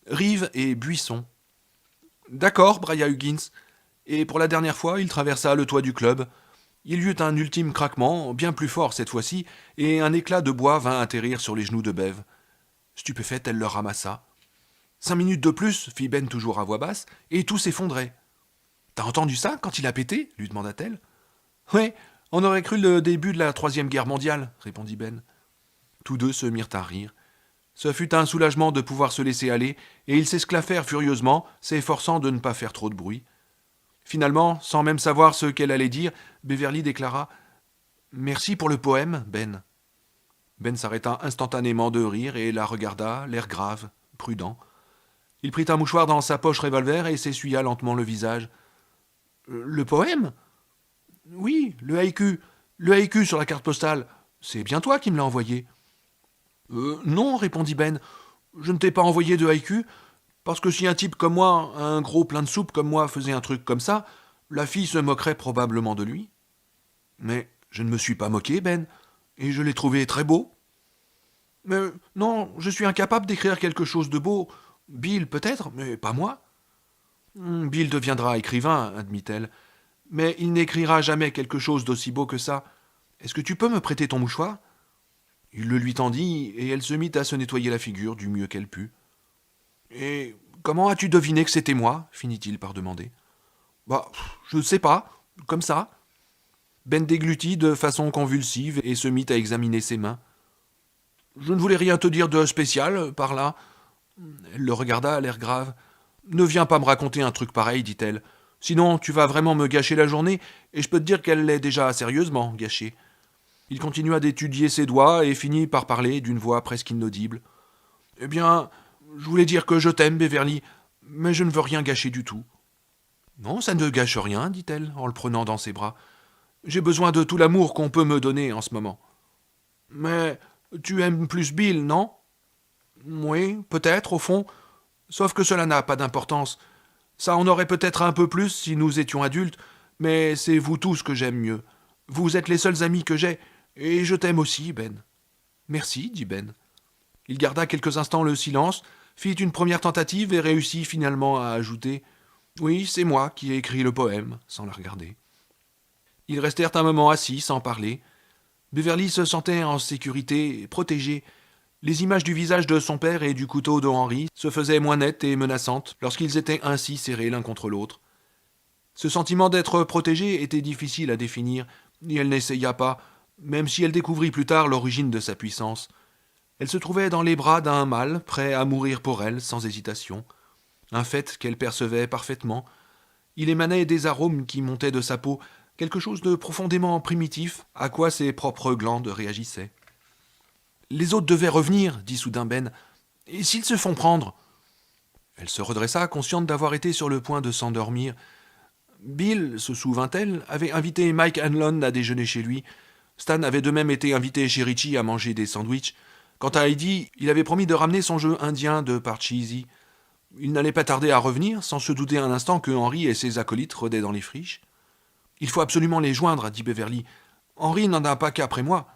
Rive et buisson. D'accord, brailla Huggins. Et pour la dernière fois, il traversa le toit du club. Il y eut un ultime craquement, bien plus fort cette fois-ci, et un éclat de bois vint atterrir sur les genoux de Bev. Stupéfaite, elle le ramassa. 5 minutes de plus, fit Ben toujours à voix basse, et tout s'effondrait. T'as entendu ça quand il a pété lui demanda-t-elle. Ouais, on aurait cru le début de la Troisième Guerre mondiale, répondit Ben. Tous deux se mirent à rire. Ce fut un soulagement de pouvoir se laisser aller, et ils s'esclaffèrent furieusement, s'efforçant de ne pas faire trop de bruit. Finalement, sans même savoir ce qu'elle allait dire, Beverly déclara « Merci pour le poème, Ben ». Ben s'arrêta instantanément de rire et la regarda, l'air grave, prudent. Il prit un mouchoir dans sa poche revolver et s'essuya lentement le visage. « Le poème ?»« Oui, le haïku. Le haïku sur la carte postale. C'est bien toi qui me l'as envoyé. » Non, répondit Ben. Je ne t'ai pas envoyé de haïku, parce que si un type comme moi, un gros plein de soupe comme moi, faisait un truc comme ça, la fille se moquerait probablement de lui. Mais je ne me suis pas moqué, Ben, et je l'ai trouvé très beau. Mais non, je suis incapable d'écrire quelque chose de beau. Bill peut-être, mais pas moi. Bill deviendra écrivain, admit-elle, mais il n'écrira jamais quelque chose d'aussi beau que ça. Est-ce que tu peux me prêter ton mouchoir ? Il le lui tendit, et elle se mit à se nettoyer la figure du mieux qu'elle put. Et comment as-tu deviné que c'était moi ? Finit-il par demander. Bah, je ne sais pas, comme ça. Ben déglutit de façon convulsive et se mit à examiner ses mains. Je ne voulais rien te dire de spécial, par là. Elle le regarda à l'air grave. Ne viens pas me raconter un truc pareil, dit-elle. Sinon, tu vas vraiment me gâcher la journée, et je peux te dire qu'elle l'est déjà sérieusement gâchée. Il continua d'étudier ses doigts et finit par parler d'une voix presque inaudible. Eh bien, je voulais dire que je t'aime, Beverly, mais je ne veux rien gâcher du tout. Non, ça ne gâche rien, dit-elle, en le prenant dans ses bras. J'ai besoin de tout l'amour qu'on peut me donner en ce moment. Mais tu aimes plus Bill, non ? Oui, peut-être, au fond. Sauf que cela n'a pas d'importance. Ça en aurait peut-être un peu plus si nous étions adultes, mais c'est vous tous que j'aime mieux. Vous êtes les seuls amis que j'ai, et je t'aime aussi, Ben. Merci, dit Ben. Il garda quelques instants le silence, fit une première tentative et réussit finalement à ajouter « Oui, c'est moi qui ai écrit le poème », sans la regarder. Ils restèrent un moment assis, sans parler. Beverly se sentait en sécurité, protégée. Les images du visage de son père et du couteau de Henry se faisaient moins nettes et menaçantes lorsqu'ils étaient ainsi serrés l'un contre l'autre. Ce sentiment d'être protégée était difficile à définir, et elle n'essaya pas, même si elle découvrit plus tard l'origine de sa puissance. Elle se trouvait dans les bras d'un mâle, prêt à mourir pour elle, sans hésitation. Un fait qu'elle percevait parfaitement. Il émanait des arômes qui montaient de sa peau, quelque chose de profondément primitif, à quoi ses propres glandes réagissaient. « Les autres devaient revenir, dit soudain Ben. Et s'ils se font prendre ?» Elle se redressa, consciente d'avoir été sur le point de s'endormir. Bill, se souvint-elle, avait invité Mike Hanlon à déjeuner chez lui. Stan avait de même été invité chez Richie à manger des sandwichs. Quant à Heidi, il avait promis de ramener son jeu indien de Parcheesi. Il n'allait pas tarder à revenir, sans se douter un instant que Henry et ses acolytes rôdaient dans les friches. « Il faut absolument les joindre, dit Beverly. Henry n'en a pas qu'après moi. »«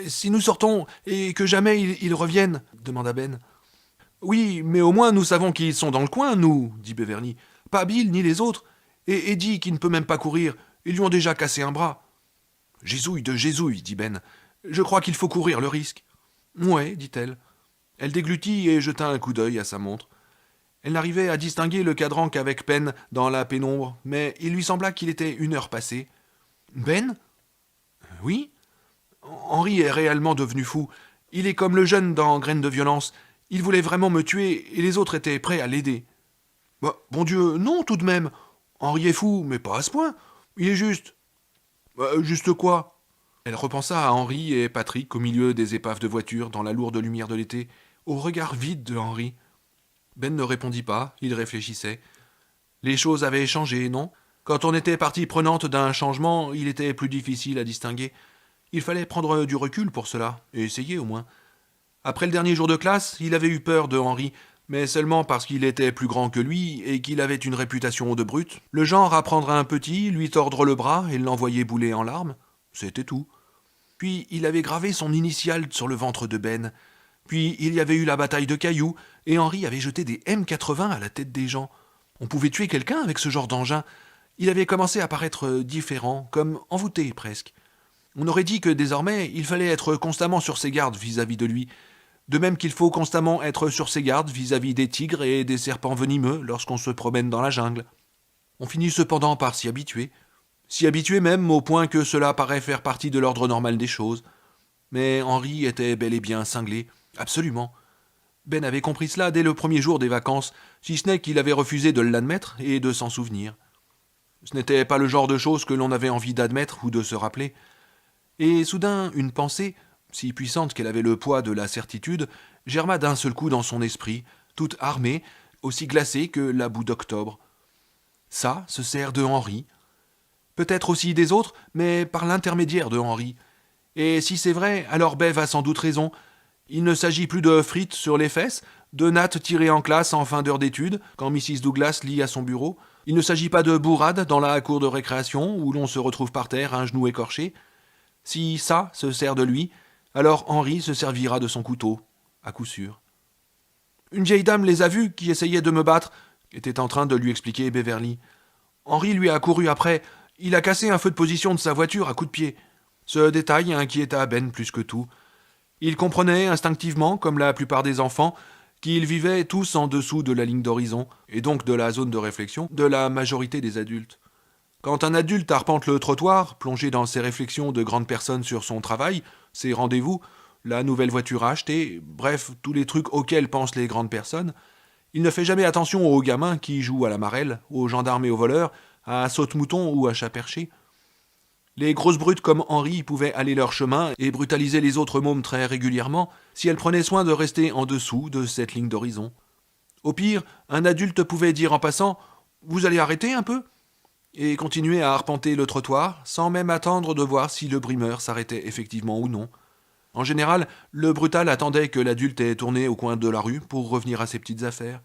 Si nous sortons et que jamais ils reviennent, demanda Ben. « Oui, mais au moins nous savons qu'ils sont dans le coin, nous, dit Beverly. Pas Bill ni les autres. Et Eddie, qui ne peut même pas courir, ils lui ont déjà cassé un bras. »« Gésouille de Gésouille, dit Ben. Je crois qu'il faut courir le risque. »« Ouais, dit-elle. » Elle déglutit et jeta un coup d'œil à sa montre. Elle n'arrivait à distinguer le cadran qu'avec peine dans la pénombre, mais il lui sembla qu'il était 1 heure passée. « Ben ? » ?»« Oui ? » ?»« Henry est réellement devenu fou. Il est comme le jeune dans Graines de violence. Il voulait vraiment me tuer et les autres étaient prêts à l'aider. »« Bon Dieu, non tout de même. Henry est fou, mais pas à ce point. Il est juste... »« Juste quoi ?» Elle repensa à Henry et Patrick au milieu des épaves de voitures dans la lourde lumière de l'été, au regard vide de Henry. Ben ne répondit pas, il réfléchissait. Les choses avaient changé, non ? Quand on était partie prenante d'un changement, il était plus difficile à distinguer. Il fallait prendre du recul pour cela, et essayer au moins. Après le dernier jour de classe, il avait eu peur de Henry, mais seulement parce qu'il était plus grand que lui et qu'il avait une réputation de brute. Le genre à prendre un petit, lui tordre le bras et l'envoyer bouler en larmes, c'était tout. Puis il avait gravé son initiale sur le ventre de Ben. Puis il y avait eu la bataille de cailloux, et Henri avait jeté des M80 à la tête des gens. On pouvait tuer quelqu'un avec ce genre d'engin. Il avait commencé à paraître différent, comme envoûté presque. On aurait dit que désormais, il fallait être constamment sur ses gardes vis-à-vis de lui. De même qu'il faut constamment être sur ses gardes vis-à-vis des tigres et des serpents venimeux lorsqu'on se promène dans la jungle. On finit cependant par s'y habituer. S'y habituer même au point que cela paraît faire partie de l'ordre normal des choses. Mais Henri était bel et bien cinglé, absolument. Ben avait compris cela dès le premier jour des vacances, si ce n'est qu'il avait refusé de l'admettre et de s'en souvenir. Ce n'était pas le genre de choses que l'on avait envie d'admettre ou de se rappeler. Et soudain, une pensée, si puissante qu'elle avait le poids de la certitude, germa d'un seul coup dans son esprit, toute armée, aussi glacée que la boue d'octobre. Ça se sert de Henri. Peut-être aussi des autres, mais par l'intermédiaire de Henri. Et si c'est vrai, alors Bev a sans doute raison. Il ne s'agit plus de frites sur les fesses, de nattes tirées en classe en fin d'heure d'études, quand Mrs. Douglas lit à son bureau. Il ne s'agit pas de bourrade dans la cour de récréation, où l'on se retrouve par terre, un genou écorché. Si ça se sert de lui, alors Henri se servira de son couteau, à coup sûr. Une vieille dame les a vus qui essayait de me battre, était en train de lui expliquer Beverly. Henri lui a couru après. Il a cassé un feu de position de sa voiture à coups de pied. Ce détail inquiéta Ben plus que tout. Il comprenait instinctivement, comme la plupart des enfants, qu'ils vivaient tous en dessous de la ligne d'horizon, et donc de la zone de réflexion, de la majorité des adultes. Quand un adulte arpente le trottoir, plongé dans ses réflexions de grande personne sur son travail, ses rendez-vous, la nouvelle voiture à acheter, bref, tous les trucs auxquels pensent les grandes personnes, il ne fait jamais attention aux gamins qui jouent à la marelle, aux gendarmes et aux voleurs, à saute-mouton ou à chat perché. Les grosses brutes comme Henri pouvaient aller leur chemin et brutaliser les autres mômes très régulièrement si elles prenaient soin de rester en dessous de cette ligne d'horizon. Au pire, un adulte pouvait dire en passant « Vous allez arrêter un peu ?» et continuer à arpenter le trottoir sans même attendre de voir si le brimeur s'arrêtait effectivement ou non. En général, le brutal attendait que l'adulte ait tourné au coin de la rue pour revenir à ses petites affaires.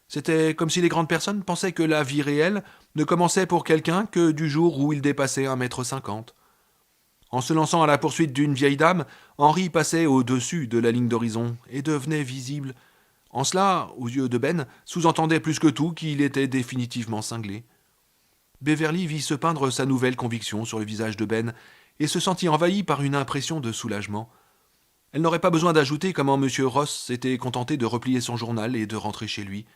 C'était comme si les grandes personnes pensaient que la vie réelle ne commençait pour quelqu'un que du jour où il dépassait 1,50 m. En se lançant à la poursuite d'une vieille dame, Henri passait au-dessus de la ligne d'horizon et devenait visible. En cela, aux yeux de Ben, sous-entendait plus que tout qu'il était définitivement cinglé. Beverly vit se peindre sa nouvelle conviction sur le visage de Ben et se sentit envahie par une impression de soulagement. Elle n'aurait pas besoin d'ajouter comment M. Ross s'était contenté de replier son journal et de rentrer chez lui.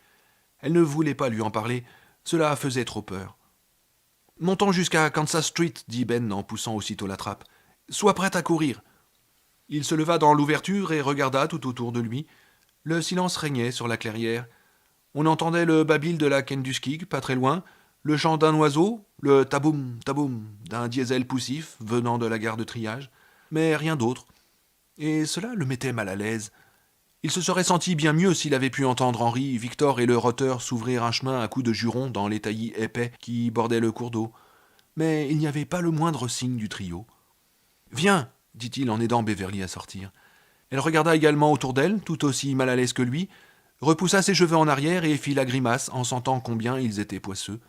Elle ne voulait pas lui en parler, cela faisait trop peur. « Montons jusqu'à Kansas Street, dit Ben en poussant aussitôt la trappe. Sois prête à courir. » Il se leva dans l'ouverture et regarda tout autour de lui. Le silence régnait sur la clairière. On entendait le babil de la Kentucky, pas très loin, le chant d'un oiseau, le taboum, taboum d'un diesel poussif venant de la gare de triage, mais rien d'autre. Et cela le mettait mal à l'aise. Il se serait senti bien mieux s'il avait pu entendre Henri, Victor et le roteur s'ouvrir un chemin à coups de jurons dans les taillis épais qui bordaient le cours d'eau. Mais il n'y avait pas le moindre signe du trio. « Viens !» dit-il en aidant Beverly à sortir. Elle regarda également autour d'elle, tout aussi mal à l'aise que lui, repoussa ses cheveux en arrière et fit la grimace en sentant combien ils étaient poisseux.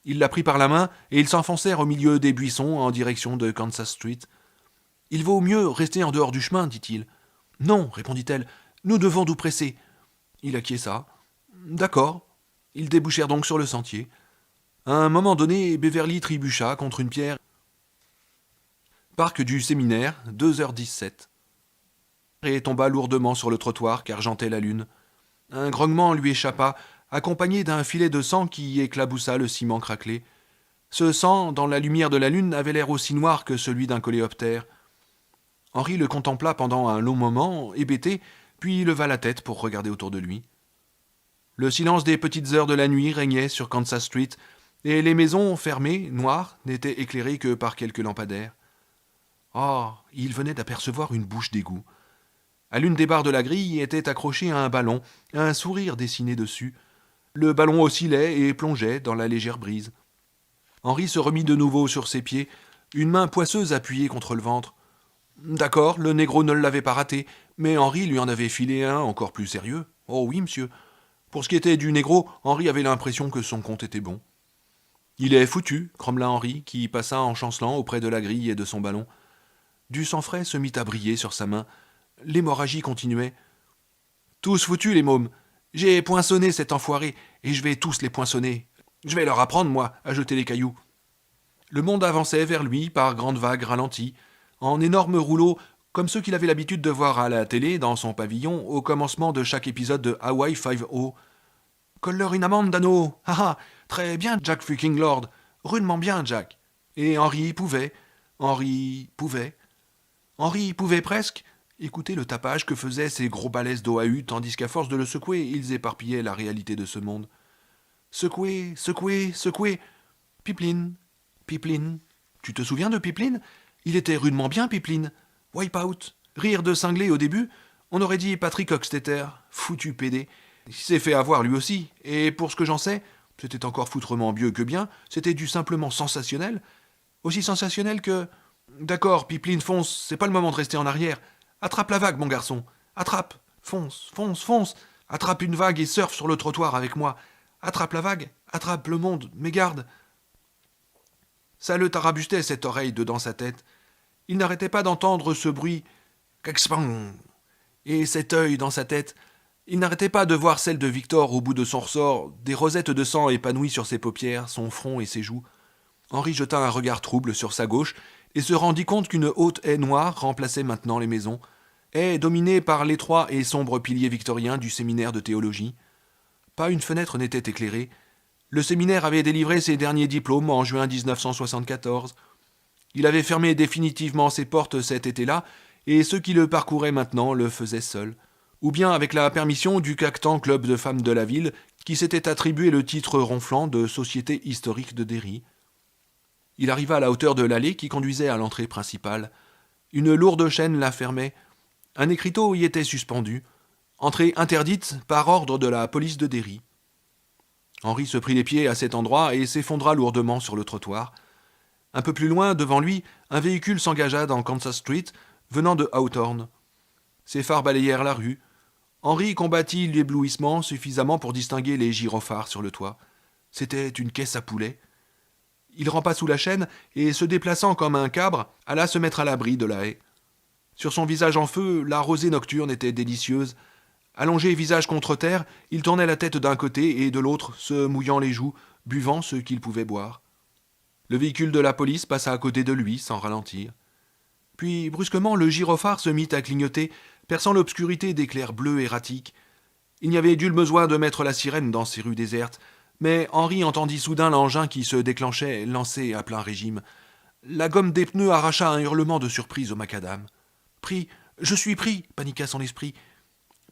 Il la prit par la main et ils s'enfoncèrent au milieu des buissons en direction de Kansas Street. « Il vaut mieux rester en dehors du chemin, dit-il. »« Non, répondit-elle, nous devons nous presser. » Il acquiesça. « D'accord. » Ils débouchèrent donc sur le sentier. À un moment donné, Beverly trébucha contre une pierre. Parc du Séminaire, 2h17. Et tomba lourdement sur le trottoir qu'argentait la lune. Un grognement lui échappa, accompagné d'un filet de sang qui éclaboussa le ciment craquelé. Ce sang, dans la lumière de la lune, avait l'air aussi noir que celui d'un coléoptère. Henri le contempla pendant un long moment, hébété, puis leva la tête pour regarder autour de lui. Le silence des petites heures de la nuit régnait sur Kansas Street, et les maisons fermées, noires, n'étaient éclairées que par quelques lampadaires. Oh, il venait d'apercevoir une bouche d'égout. À l'une des barres de la grille était accroché un ballon, un sourire dessiné dessus. Le ballon oscillait et plongeait dans la légère brise. Henri se remit de nouveau sur ses pieds, une main poisseuse appuyée contre le ventre. D'accord, le négro ne l'avait pas raté, mais Henri lui en avait filé un encore plus sérieux. Oh oui, monsieur. Pour ce qui était du négro, Henri avait l'impression que son compte était bon. « Il est foutu, grommela Henri, qui passa en chancelant auprès de la grille et de son ballon. Du sang frais se mit à briller sur sa main. L'hémorragie continuait. Tous foutus, les mômes. J'ai poinçonné cet enfoiré, et je vais tous les poinçonner. Je vais leur apprendre, moi, à jeter les cailloux. Le monde avançait vers lui par grandes vagues ralenties, en énormes rouleaux, comme ceux qu'il avait l'habitude de voir à la télé dans son pavillon au commencement de chaque épisode de Hawaii Five-O. Colle-leur une amende, Dano. Ah ah, très bien, Jack fucking Lord. Rudement bien, Jack. Et Henry pouvait. Henry pouvait presque écouter le tapage que faisaient ces gros balaises d'OAU, tandis qu'à force de le secouer, ils éparpillaient la réalité de ce monde. Secouer, secouer, secouer. Pipeline, Pipeline. Tu te souviens de Pipeline? Il était rudement bien, Pipeline. Wipeout. Rire de cinglé au début. On aurait dit Patrick Hockstetter. Foutu pédé. Il s'est fait avoir lui aussi. Et pour ce que j'en sais, c'était encore foutrement mieux que bien. C'était du simplement sensationnel. Aussi sensationnel que... D'accord, Pipeline, fonce. C'est pas le moment de rester en arrière. Attrape la vague, mon garçon. Attrape. Fonce, fonce, fonce. Attrape une vague et surfe sur le trottoir avec moi. Attrape la vague. Attrape le monde. Mais garde. Ça le tarabustait, cette oreille dedans sa tête. Il n'arrêtait pas d'entendre ce bruit. Caxpang. Et cet œil dans sa tête. Il n'arrêtait pas de voir celle de Victor au bout de son ressort, des rosettes de sang épanouies sur ses paupières, son front et ses joues. Henri jeta un regard trouble sur sa gauche et se rendit compte qu'une haute haie noire remplaçait maintenant les maisons, haie dominée par l'étroit et sombre pilier victorien du séminaire de théologie. Pas une fenêtre n'était éclairée. Le séminaire avait délivré ses derniers diplômes en juin 1974. Il avait fermé définitivement ses portes cet été-là, et ceux qui le parcouraient maintenant le faisaient seuls, ou bien avec la permission du caquetant club de femmes de la ville qui s'était attribué le titre ronflant de Société historique de Derry. Il arriva à la hauteur de l'allée qui conduisait à l'entrée principale. Une lourde chaîne la fermait. Un écriteau y était suspendu. Entrée interdite par ordre de la police de Derry. Henri se prit les pieds à cet endroit et s'effondra lourdement sur le trottoir. Un peu plus loin, devant lui, un véhicule s'engagea dans Kansas Street, venant de Hawthorne. Ses phares balayèrent la rue. Henri combattit l'éblouissement suffisamment pour distinguer les gyrophares sur le toit. C'était une caisse à poulet. Il rampa sous la chaîne et, se déplaçant comme un cabre, alla se mettre à l'abri de la haie. Sur son visage en feu, la rosée nocturne était délicieuse. Allongé visage contre terre, il tournait la tête d'un côté et de l'autre, se mouillant les joues, buvant ce qu'il pouvait boire. Le véhicule de la police passa à côté de lui sans ralentir. Puis, brusquement, le gyrophare se mit à clignoter, perçant l'obscurité d'éclairs bleus erratiques. Il n'y avait nul besoin de mettre la sirène dans ces rues désertes, mais Henri entendit soudain l'engin qui se déclenchait, lancé à plein régime. La gomme des pneus arracha un hurlement de surprise au macadam. « Pris, je suis pris !» paniqua son esprit.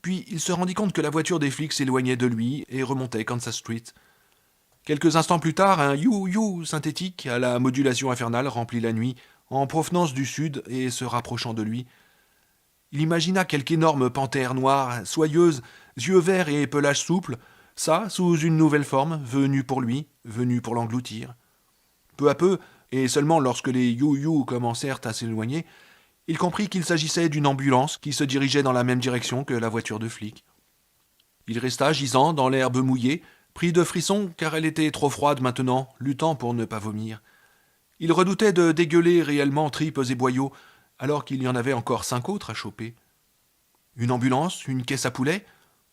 Puis il se rendit compte que la voiture des flics s'éloignait de lui et remontait Kansas Street. Quelques instants plus tard, un you-you synthétique à la modulation infernale remplit la nuit, en provenance du sud et se rapprochant de lui. Il imagina quelque énorme panthère noire, soyeuse, yeux verts et pelage souple, ça sous une nouvelle forme, venue pour lui, venue pour l'engloutir. Peu à peu, et seulement lorsque les you-you commencèrent à s'éloigner, il comprit qu'il s'agissait d'une ambulance qui se dirigeait dans la même direction que la voiture de flic. Il resta gisant dans l'herbe mouillée, pris de frissons car elle était trop froide maintenant, luttant pour ne pas vomir. Il redoutait de dégueuler réellement tripes et boyaux, alors qu'il y en avait encore 5 autres à choper. Une ambulance, une caisse à poulet,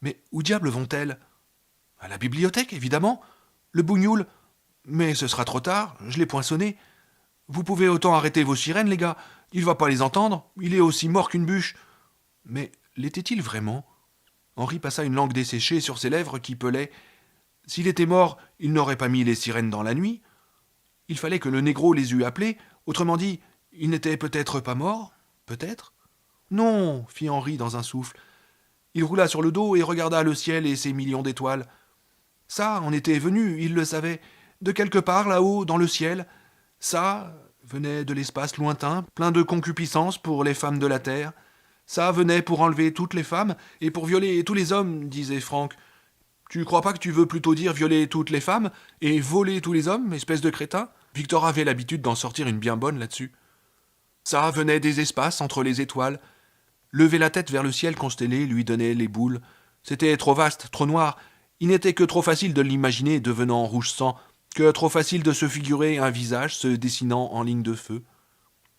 mais où diable vont-elles? À la bibliothèque, évidemment. Le bougnoul. Mais ce sera trop tard, je l'ai poinçonné. Vous pouvez autant arrêter vos sirènes, les gars. Il va pas les entendre, il est aussi mort qu'une bûche. Mais l'était-il vraiment? Henri passa une langue desséchée sur ses lèvres qui pelaient. S'il était mort, il n'aurait pas mis les sirènes dans la nuit. Il fallait que le négro les eût appelés, autrement dit, il n'était peut-être pas mort, peut-être. Non, fit Henri dans un souffle. Il roula sur le dos et regarda le ciel et ses millions d'étoiles. Ça en était venu, il le savait, de quelque part là-haut, dans le ciel. Ça venait de l'espace lointain, plein de concupiscence pour les femmes de la terre. Ça venait pour enlever toutes les femmes et pour violer tous les hommes, disait Franck. Tu crois pas que tu veux plutôt dire violer toutes les femmes et voler tous les hommes, espèce de crétin? Victor avait l'habitude d'en sortir une bien bonne là-dessus. Ça venait des espaces entre les étoiles. Lever la tête vers le ciel constellé lui donnait les boules. C'était trop vaste, trop noir. Il n'était que trop facile de l'imaginer devenant rouge sang, que trop facile de se figurer un visage se dessinant en ligne de feu.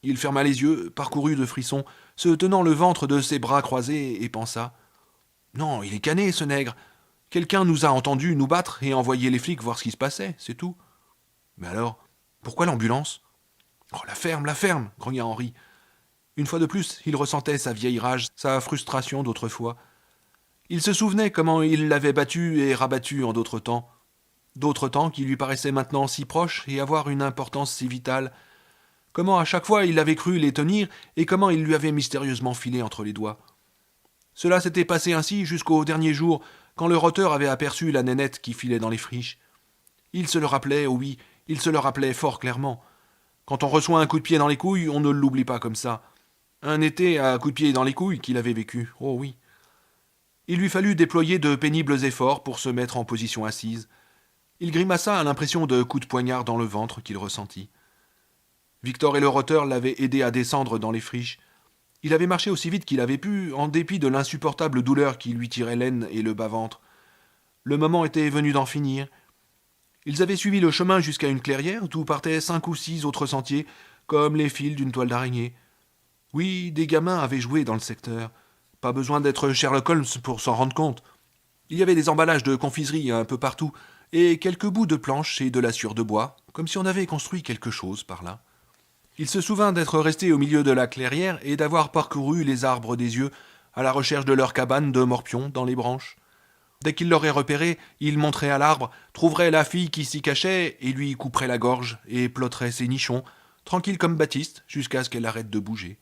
Il ferma les yeux, parcouru de frissons, se tenant le ventre de ses bras croisés, et pensa « Non, il est cané, ce nègre. Quelqu'un nous a entendus nous battre et envoyé les flics voir ce qui se passait, c'est tout. » Mais alors, pourquoi l'ambulance ? « Oh, la ferme, grogna Henri. Une fois de plus, il ressentait sa vieille rage, sa frustration d'autrefois. Il se souvenait comment il l'avait battu et rabattu en d'autres temps qui lui paraissaient maintenant si proches et avoir une importance si vitale, comment à chaque fois il avait cru les tenir et comment il lui avait mystérieusement filé entre les doigts. Cela s'était passé ainsi jusqu'au dernier jour, quand le roteur avait aperçu la nénette qui filait dans les friches. Il se le rappelait, oh oui, il se le rappelait fort clairement. Quand on reçoit un coup de pied dans les couilles, on ne l'oublie pas comme ça. Un été à coup de pied dans les couilles qu'il avait vécu, oh oui. Il lui fallut déployer de pénibles efforts pour se mettre en position assise. Il grimaça à l'impression de coups de poignard dans le ventre qu'il ressentit. Victor et le roteur l'avaient aidé à descendre dans les friches. Il avait marché aussi vite qu'il avait pu, en dépit de l'insupportable douleur qui lui tirait l'aine et le bas-ventre. Le moment était venu d'en finir. Ils avaient suivi le chemin jusqu'à une clairière d'où partaient 5 ou 6 autres sentiers, comme les fils d'une toile d'araignée. Oui, des gamins avaient joué dans le secteur. Pas besoin d'être Sherlock Holmes pour s'en rendre compte. Il y avait des emballages de confiserie un peu partout, et quelques bouts de planches et de la sciure de bois, comme si on avait construit quelque chose par là. Il se souvint d'être resté au milieu de la clairière et d'avoir parcouru les arbres des yeux à la recherche de leur cabane de morpions dans les branches. Dès qu'il l'aurait repérée, il monterait à l'arbre, trouverait la fille qui s'y cachait et lui couperait la gorge et plotterait ses nichons, tranquille comme Baptiste, jusqu'à ce qu'elle arrête de bouger.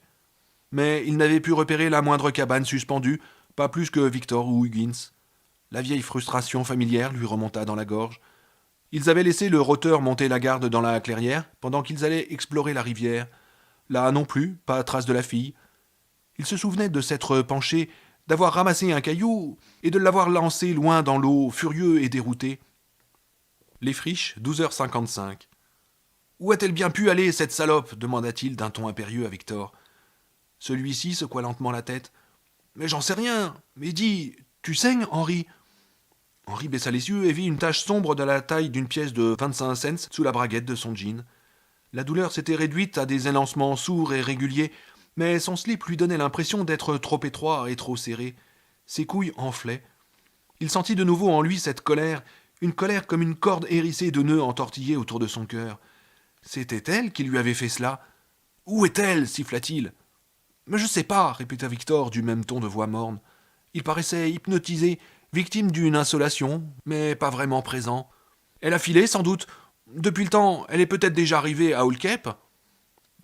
Mais il n'avait pu repérer la moindre cabane suspendue, pas plus que Victor ou Huggins. La vieille frustration familière lui remonta dans la gorge. Ils avaient laissé le roteur monter la garde dans la clairière pendant qu'ils allaient explorer la rivière. Là non plus, pas trace de la fille. Il se souvenait de s'être penché, d'avoir ramassé un caillou et de l'avoir lancé loin dans l'eau, furieux et dérouté. Les friches, 12h55. « Où a-t-elle bien pu aller, cette salope ?» demanda-t-il d'un ton impérieux à Victor. Celui-ci secoua lentement la tête. « Mais j'en sais rien. Mais dis, tu saignes, Henri ?» Henri baissa les yeux et vit une tache sombre de la taille d'une pièce de 25 cents sous la braguette de son jean. La douleur s'était réduite à des élancements sourds et réguliers, mais son slip lui donnait l'impression d'être trop étroit et trop serré. Ses couilles enflaient. Il sentit de nouveau en lui cette colère, une colère comme une corde hérissée de nœuds entortillés autour de son cœur. C'était elle qui lui avait fait cela. « Où est-elle » siffla-t-il. « Mais je sais pas » répéta Victor du même ton de voix morne. Il paraissait hypnotisé, victime d'une insolation, mais pas vraiment présent. « Elle a filé, sans doute. Depuis le temps, elle est peut-être déjà arrivée à Old Cape ?»«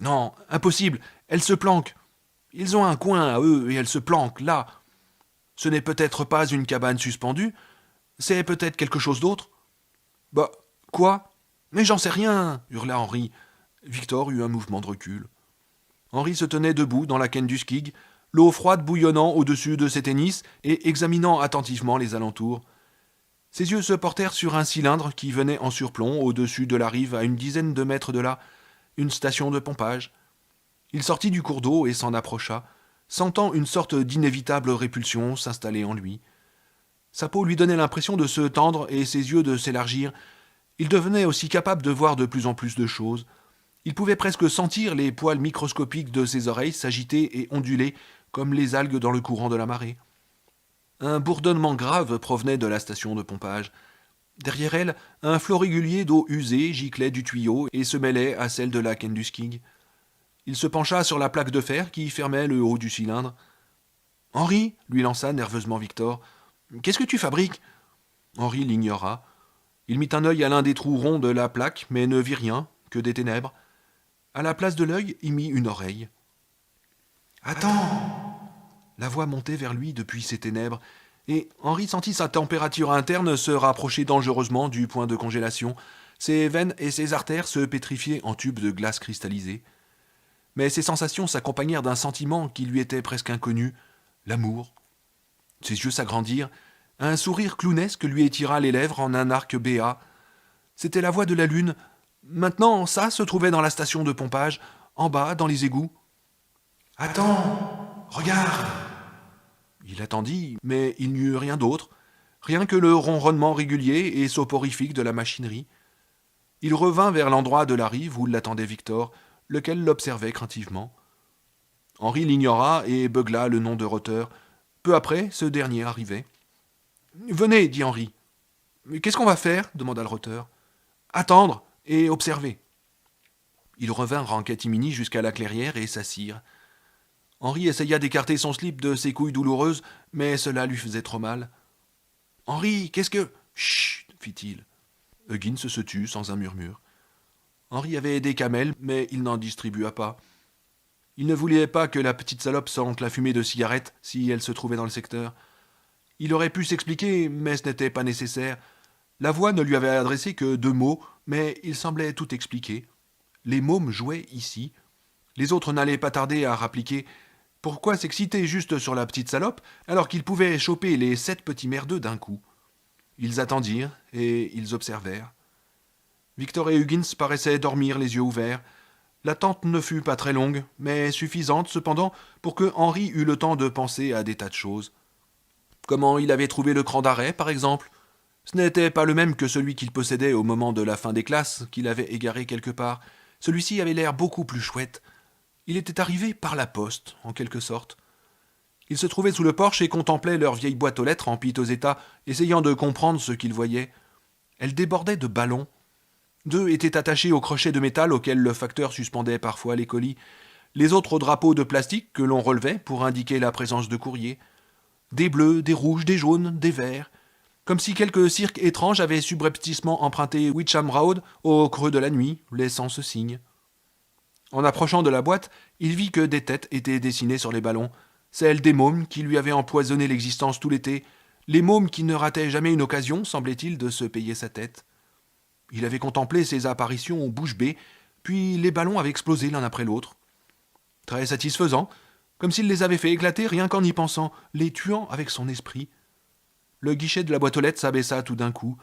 Non, impossible, elle se planque. Ils ont un coin à eux et elle se planque, là. Ce n'est peut-être pas une cabane suspendue, c'est peut-être quelque chose d'autre. »« Bah, quoi ? Mais j'en sais rien !» hurla Henri. Victor eut un mouvement de recul. Henri se tenait debout dans la canne du skig, l'eau froide bouillonnant au-dessus de ses tennis et examinant attentivement les alentours. Ses yeux se portèrent sur un cylindre qui venait en surplomb au-dessus de la rive à une dizaine de mètres de là, une station de pompage. Il sortit du cours d'eau et s'en approcha, sentant une sorte d'inévitable répulsion s'installer en lui. Sa peau lui donnait l'impression de se tendre et ses yeux de s'élargir. Il devenait aussi capable de voir de plus en plus de choses. Il pouvait presque sentir les poils microscopiques de ses oreilles s'agiter et onduler comme les algues dans le courant de la marée. Un bourdonnement grave provenait de la station de pompage. Derrière elle, un flot régulier d'eau usée giclait du tuyau et se mêlait à celle de la canne du skig. Il se pencha sur la plaque de fer qui fermait le haut du cylindre. « Henri » lui lança nerveusement Victor. « Qu'est-ce que tu fabriques ?» Henri l'ignora. Il mit un œil à l'un des trous ronds de la plaque, mais ne vit rien, que des ténèbres. À la place de l'œil, il mit une oreille. « Attends !» La voix montait vers lui depuis ces ténèbres, et Henri sentit sa température interne se rapprocher dangereusement du point de congélation, ses veines et ses artères se pétrifiaient en tubes de glace cristallisée. Mais ces sensations s'accompagnèrent d'un sentiment qui lui était presque inconnu, l'amour. Ses yeux s'agrandirent, un sourire clownesque lui étira les lèvres en un arc béat. C'était la voix de la lune. Maintenant, ça se trouvait dans la station de pompage, en bas, dans les égouts. « Attends, regarde !» Il attendit, mais il n'y eut rien d'autre, rien que le ronronnement régulier et soporifique de la machinerie. Il revint vers l'endroit de la rive où l'attendait Victor, lequel l'observait craintivement. Henri l'ignora et beugla le nom de Rotter. Peu après, ce dernier arrivait. « Venez, dit Henri. « Qu'est-ce qu'on va faire » demanda le Rotter. « Attendre et observer. » Ils revinrent en catimini jusqu'à la clairière et s'assirent. Henri essaya d'écarter son slip de ses couilles douloureuses, mais cela lui faisait trop mal. « Henri, qu'est-ce que... » « Chut !» fit-il. Huggins se tut sans un murmure. Henri avait des camels, mais il n'en distribua pas. Il ne voulait pas que la petite salope sente la fumée de cigarette si elle se trouvait dans le secteur. Il aurait pu s'expliquer, mais ce n'était pas nécessaire. La voix ne lui avait adressé que 2 mots, mais il semblait tout expliquer. Les mômes jouaient ici. Les autres n'allaient pas tarder à rappliquer. Pourquoi s'exciter juste sur la petite salope, alors qu'ils pouvaient choper les 7 petits merdeux d'un coup? Ils attendirent, et ils observèrent. Victor et Huggins paraissaient dormir les yeux ouverts. L'attente ne fut pas très longue, mais suffisante cependant pour que Henri eût le temps de penser à des tas de choses. Comment il avait trouvé le cran d'arrêt, par exemple? Ce n'était pas le même que celui qu'il possédait au moment de la fin des classes, qu'il avait égaré quelque part. Celui-ci avait l'air beaucoup plus chouette. Il était arrivé par la poste, en quelque sorte. Il se trouvait sous le porche et contemplait leur vieille boîte aux lettres en piteux état, essayant de comprendre ce qu'il voyait. Elle débordait de ballons. 2 étaient attachés aux crochets de métal auxquels le facteur suspendait parfois les colis. Les autres aux drapeaux de plastique que l'on relevait pour indiquer la présence de courrier. Des bleus, des rouges, des jaunes, des verts. Comme si quelque cirque étrange avait subrepticement emprunté Witcham Road au creux de la nuit, laissant ce signe. En approchant de la boîte, il vit que des têtes étaient dessinées sur les ballons. Celles des mômes qui lui avaient empoisonné l'existence tout l'été. Les mômes qui ne rataient jamais une occasion, semblait-il, de se payer sa tête. Il avait contemplé ces apparitions bouche bée, puis les ballons avaient explosé l'un après l'autre. Très satisfaisant, comme s'il les avait fait éclater rien qu'en y pensant, les tuant avec son esprit. Le guichet de la boîte aux lettres s'abaissa tout d'un coup.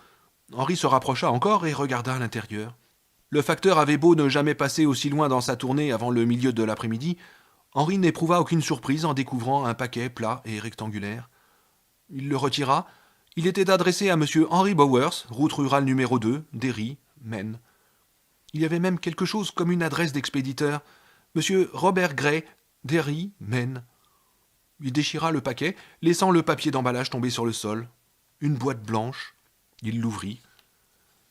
Henri se rapprocha encore et regarda à l'intérieur. Le facteur avait beau ne jamais passer aussi loin dans sa tournée avant le milieu de l'après-midi, Henri n'éprouva aucune surprise en découvrant un paquet plat et rectangulaire. Il le retira. Il était adressé à M. Henry Bowers, route rurale numéro 2, Derry, Maine. Il y avait même quelque chose comme une adresse d'expéditeur. M. Robert Gray, Derry, Maine. Il déchira le paquet, laissant le papier d'emballage tomber sur le sol. Une boîte blanche. Il l'ouvrit.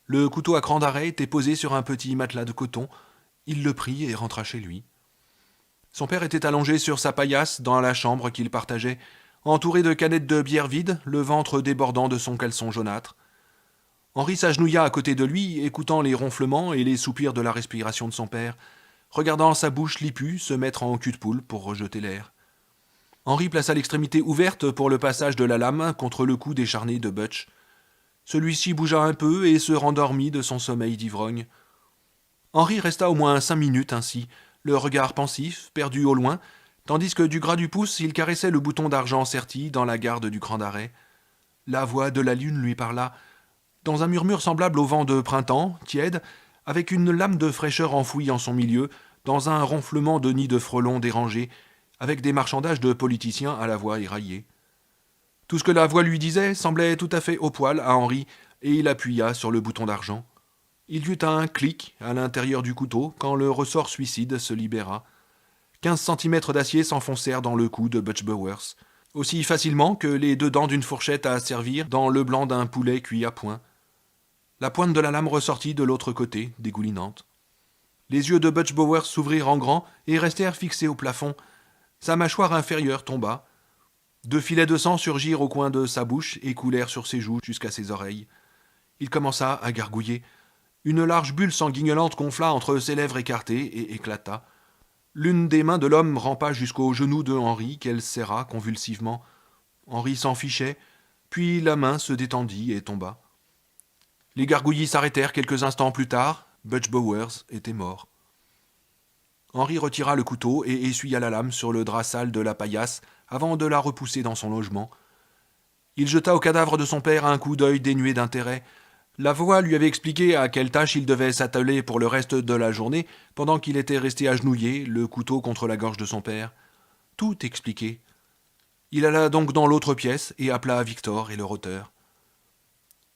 Le couteau à cran d'arrêt était posé sur un petit matelas de coton. Il le prit et rentra chez lui. Son père était allongé sur sa paillasse dans la chambre qu'il partageait, entouré de canettes de bière vides, le ventre débordant de son caleçon jaunâtre. Henri s'agenouilla à côté de lui, écoutant les ronflements et les soupirs de la respiration de son père, regardant sa bouche lipue se mettre en cul-de-poule pour rejeter l'air. Henri plaça l'extrémité ouverte pour le passage de la lame contre le cou décharné de Butch. Celui-ci bougea un peu et se rendormit de son sommeil d'ivrogne. Henri resta au moins 5 minutes ainsi, le regard pensif, perdu au loin, tandis que du gras du pouce, il caressait le bouton d'argent serti dans la garde du cran d'arrêt. La voix de la lune lui parla, dans un murmure semblable au vent de printemps, tiède, avec une lame de fraîcheur enfouie en son milieu, dans un ronflement de nid de frelons dérangés, avec des marchandages de politiciens à la voix éraillée. Tout ce que la voix lui disait semblait tout à fait au poil à Henri, et il appuya sur le bouton d'argent. Il y eut un clic à l'intérieur du couteau quand le ressort suicide se libéra. 15 centimètres d'acier s'enfoncèrent dans le cou de Butch Bowers, aussi facilement que les 2 dents d'une fourchette à servir dans le blanc d'un poulet cuit à point. La pointe de la lame ressortit de l'autre côté, dégoulinante. Les yeux de Butch Bowers s'ouvrirent en grand et restèrent fixés au plafond. Sa mâchoire inférieure tomba. 2 filets de sang surgirent au coin de sa bouche et coulèrent sur ses joues jusqu'à ses oreilles. Il commença à gargouiller. Une large bulle sanguignolante gonfla entre ses lèvres écartées et éclata. L'une des mains de l'homme rampa jusqu'au genou de Henri, qu'elle serra convulsivement. Henri s'en fichait, puis la main se détendit et tomba. Les gargouillis s'arrêtèrent quelques instants plus tard. Butch Bowers était mort. Henri retira le couteau et essuya la lame sur le drap sale de la paillasse avant de la repousser dans son logement. Il jeta au cadavre de son père un coup d'œil dénué d'intérêt. La voix lui avait expliqué à quelle tâche il devait s'atteler pour le reste de la journée pendant qu'il était resté agenouillé, le couteau contre la gorge de son père. Tout expliqué. Il alla donc dans l'autre pièce et appela Victor et le roteur.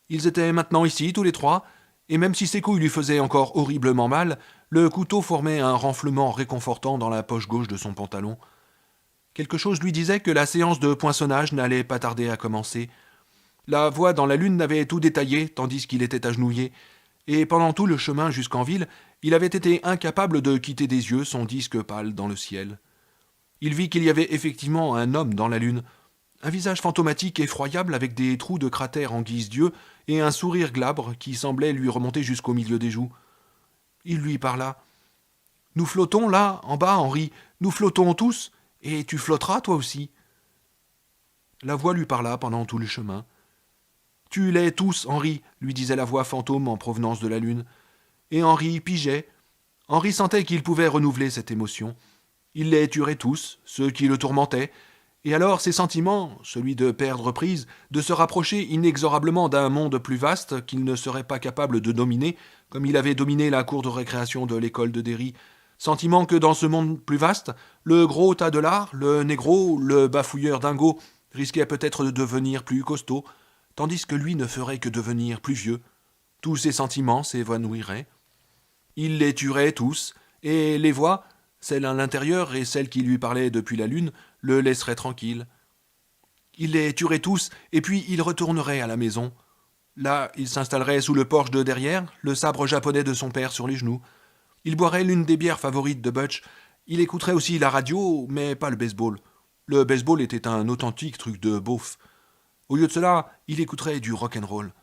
Ils étaient maintenant ici, tous les 3. Et même si ses couilles lui faisaient encore horriblement mal, le couteau formait un renflement réconfortant dans la poche gauche de son pantalon. Quelque chose lui disait que la séance de poinçonnage n'allait pas tarder à commencer. La voix dans la lune n'avait tout détaillé, tandis qu'il était agenouillé, et pendant tout le chemin jusqu'en ville, il avait été incapable de quitter des yeux son disque pâle dans le ciel. Il vit qu'il y avait effectivement un homme dans la lune, un visage fantomatique effroyable avec des trous de cratères en guise d'yeux et un sourire glabre qui semblait lui remonter jusqu'au milieu des joues. Il lui parla. « Nous flottons là, en bas, Henri, nous flottons tous, et tu flotteras toi aussi. » La voix lui parla pendant tout le chemin. « Tu les tous, Henri, lui disait la voix fantôme en provenance de la lune. Et Henri pigeait. Henri sentait qu'il pouvait renouveler cette émotion. Il les tuerait tous, ceux qui le tourmentaient, et alors ses sentiments, celui de perdre prise, de se rapprocher inexorablement d'un monde plus vaste qu'il ne serait pas capable de dominer, comme il avait dominé la cour de récréation de l'école de Derry, sentiment que dans ce monde plus vaste, le gros tas de lard, le négro, le bafouilleur dingo, risquait peut-être de devenir plus costaud, tandis que lui ne ferait que devenir plus vieux. Tous ses sentiments s'évanouiraient. Il les tuerait tous, et les voix, celle à l'intérieur et celle qui lui parlait depuis la lune, le laisseraient tranquille. Il les tuerait tous, et puis il retournerait à la maison. Là, il s'installerait sous le porche de derrière, le sabre japonais de son père sur les genoux. Il boirait l'une des bières favorites de Butch. Il écouterait aussi la radio, mais pas le baseball. Le baseball était un authentique truc de beauf. Au lieu de cela, il écouterait du rock'n'roll.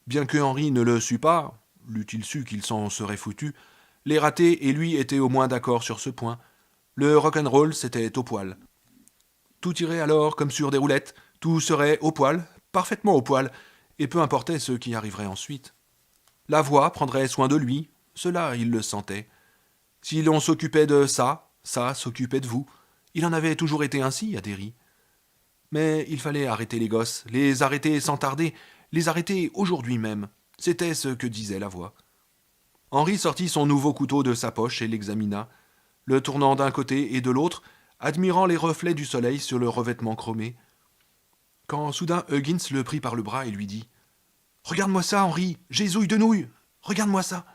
Bien que Henri ne le sût pas, l'eût-il su qu'il s'en serait foutu, les ratés et lui étaient au moins d'accord sur ce point. Le rock'n'roll, c'était au poil. Tout irait alors comme sur des roulettes, tout serait au poil, parfaitement au poil, et peu importait ce qui arriverait ensuite. La voix prendrait soin de lui, cela il le sentait. Si l'on s'occupait de ça, ça s'occupait de vous. Il en avait toujours été ainsi à Derry. Mais il fallait arrêter les gosses, les arrêter sans tarder, les arrêter aujourd'hui même. C'était ce que disait la voix. Henri sortit son nouveau couteau de sa poche et l'examina, le tournant d'un côté et de l'autre, admirant les reflets du soleil sur le revêtement chromé. Quand soudain Huggins le prit par le bras et lui dit « Regarde-moi ça, Henri, j'ai zouille de nouilles, regarde-moi ça !»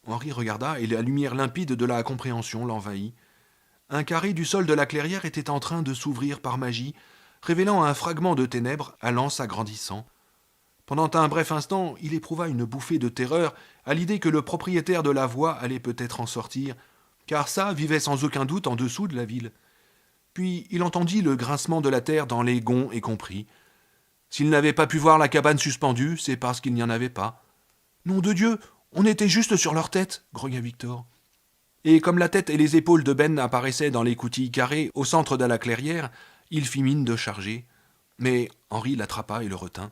Henri regarda et la lumière limpide de la compréhension l'envahit. Un carré du sol de la clairière était en train de s'ouvrir par magie, révélant un fragment de ténèbres allant s'agrandissant. Pendant un bref instant, il éprouva une bouffée de terreur à l'idée que le propriétaire de la voie allait peut-être en sortir, car ça vivait sans aucun doute en dessous de la ville. Puis il entendit le grincement de la terre dans les gonds et comprit. S'il n'avait pas pu voir la cabane suspendue, c'est parce qu'il n'y en avait pas. « Nom de Dieu, on était juste sur leur tête !» grogna Victor. Et comme la tête et les épaules de Ben apparaissaient dans l'écoutille carrée au centre de la clairière, il fit mine de charger. Mais Henri l'attrapa et le retint.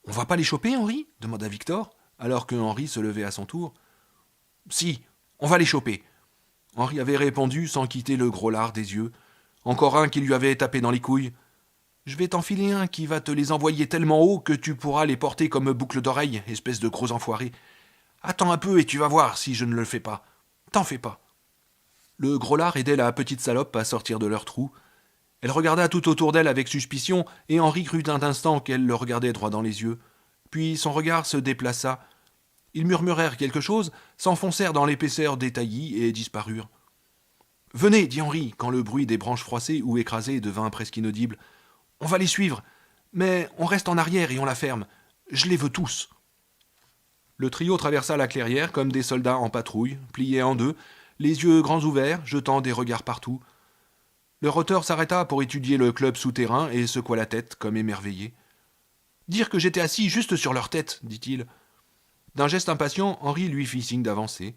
« On va pas les choper, Henri ?» demanda Victor, alors que Henri se levait à son tour. « Si, on va les choper. » Henri avait répondu sans quitter le gros lard des yeux. Encore un qui lui avait tapé dans les couilles. « Je vais t'enfiler un qui va te les envoyer tellement haut que tu pourras les porter comme boucle d'oreille, espèce de gros enfoiré. Attends un peu et tu vas voir si je ne le fais pas. T'en fais pas. » Le gros lard aidait la petite salope à sortir de leur trou. Elle regarda tout autour d'elle avec suspicion, et Henri crut un instant qu'elle le regardait droit dans les yeux. Puis son regard se déplaça. Ils murmurèrent quelque chose, s'enfoncèrent dans l'épaisseur des taillis et disparurent. « Venez, dit Henri, quand le bruit des branches froissées ou écrasées devint presque inaudible. On va les suivre, mais on reste en arrière et on la ferme. Je les veux tous. » Le trio traversa la clairière comme des soldats en patrouille, pliés en deux, les yeux grands ouverts, jetant des regards partout. Le roteur s'arrêta pour étudier le club souterrain et secoua la tête, comme émerveillé. « Dire que j'étais assis juste sur leur tête, dit-il. » D'un geste impatient, Henri lui fit signe d'avancer.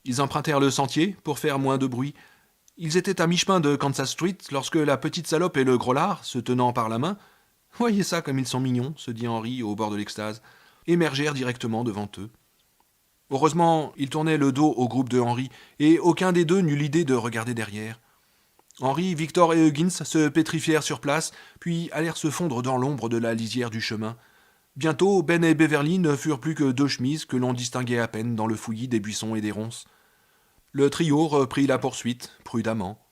Ils empruntèrent le sentier pour faire moins de bruit. Ils étaient à mi-chemin de Kansas Street lorsque la petite salope et le gros lard, se tenant par la main, « Voyez ça comme ils sont mignons, se dit Henri au bord de l'extase, émergèrent directement devant eux. Heureusement, ils tournaient le dos au groupe de Henri, et aucun des deux n'eut l'idée de regarder derrière. Henri, Victor et Huggins se pétrifièrent sur place, puis allèrent se fondre dans l'ombre de la lisière du chemin. Bientôt, Ben et Beverly ne furent plus que deux chemises que l'on distinguait à peine dans le fouillis des buissons et des ronces. Le trio reprit la poursuite, prudemment.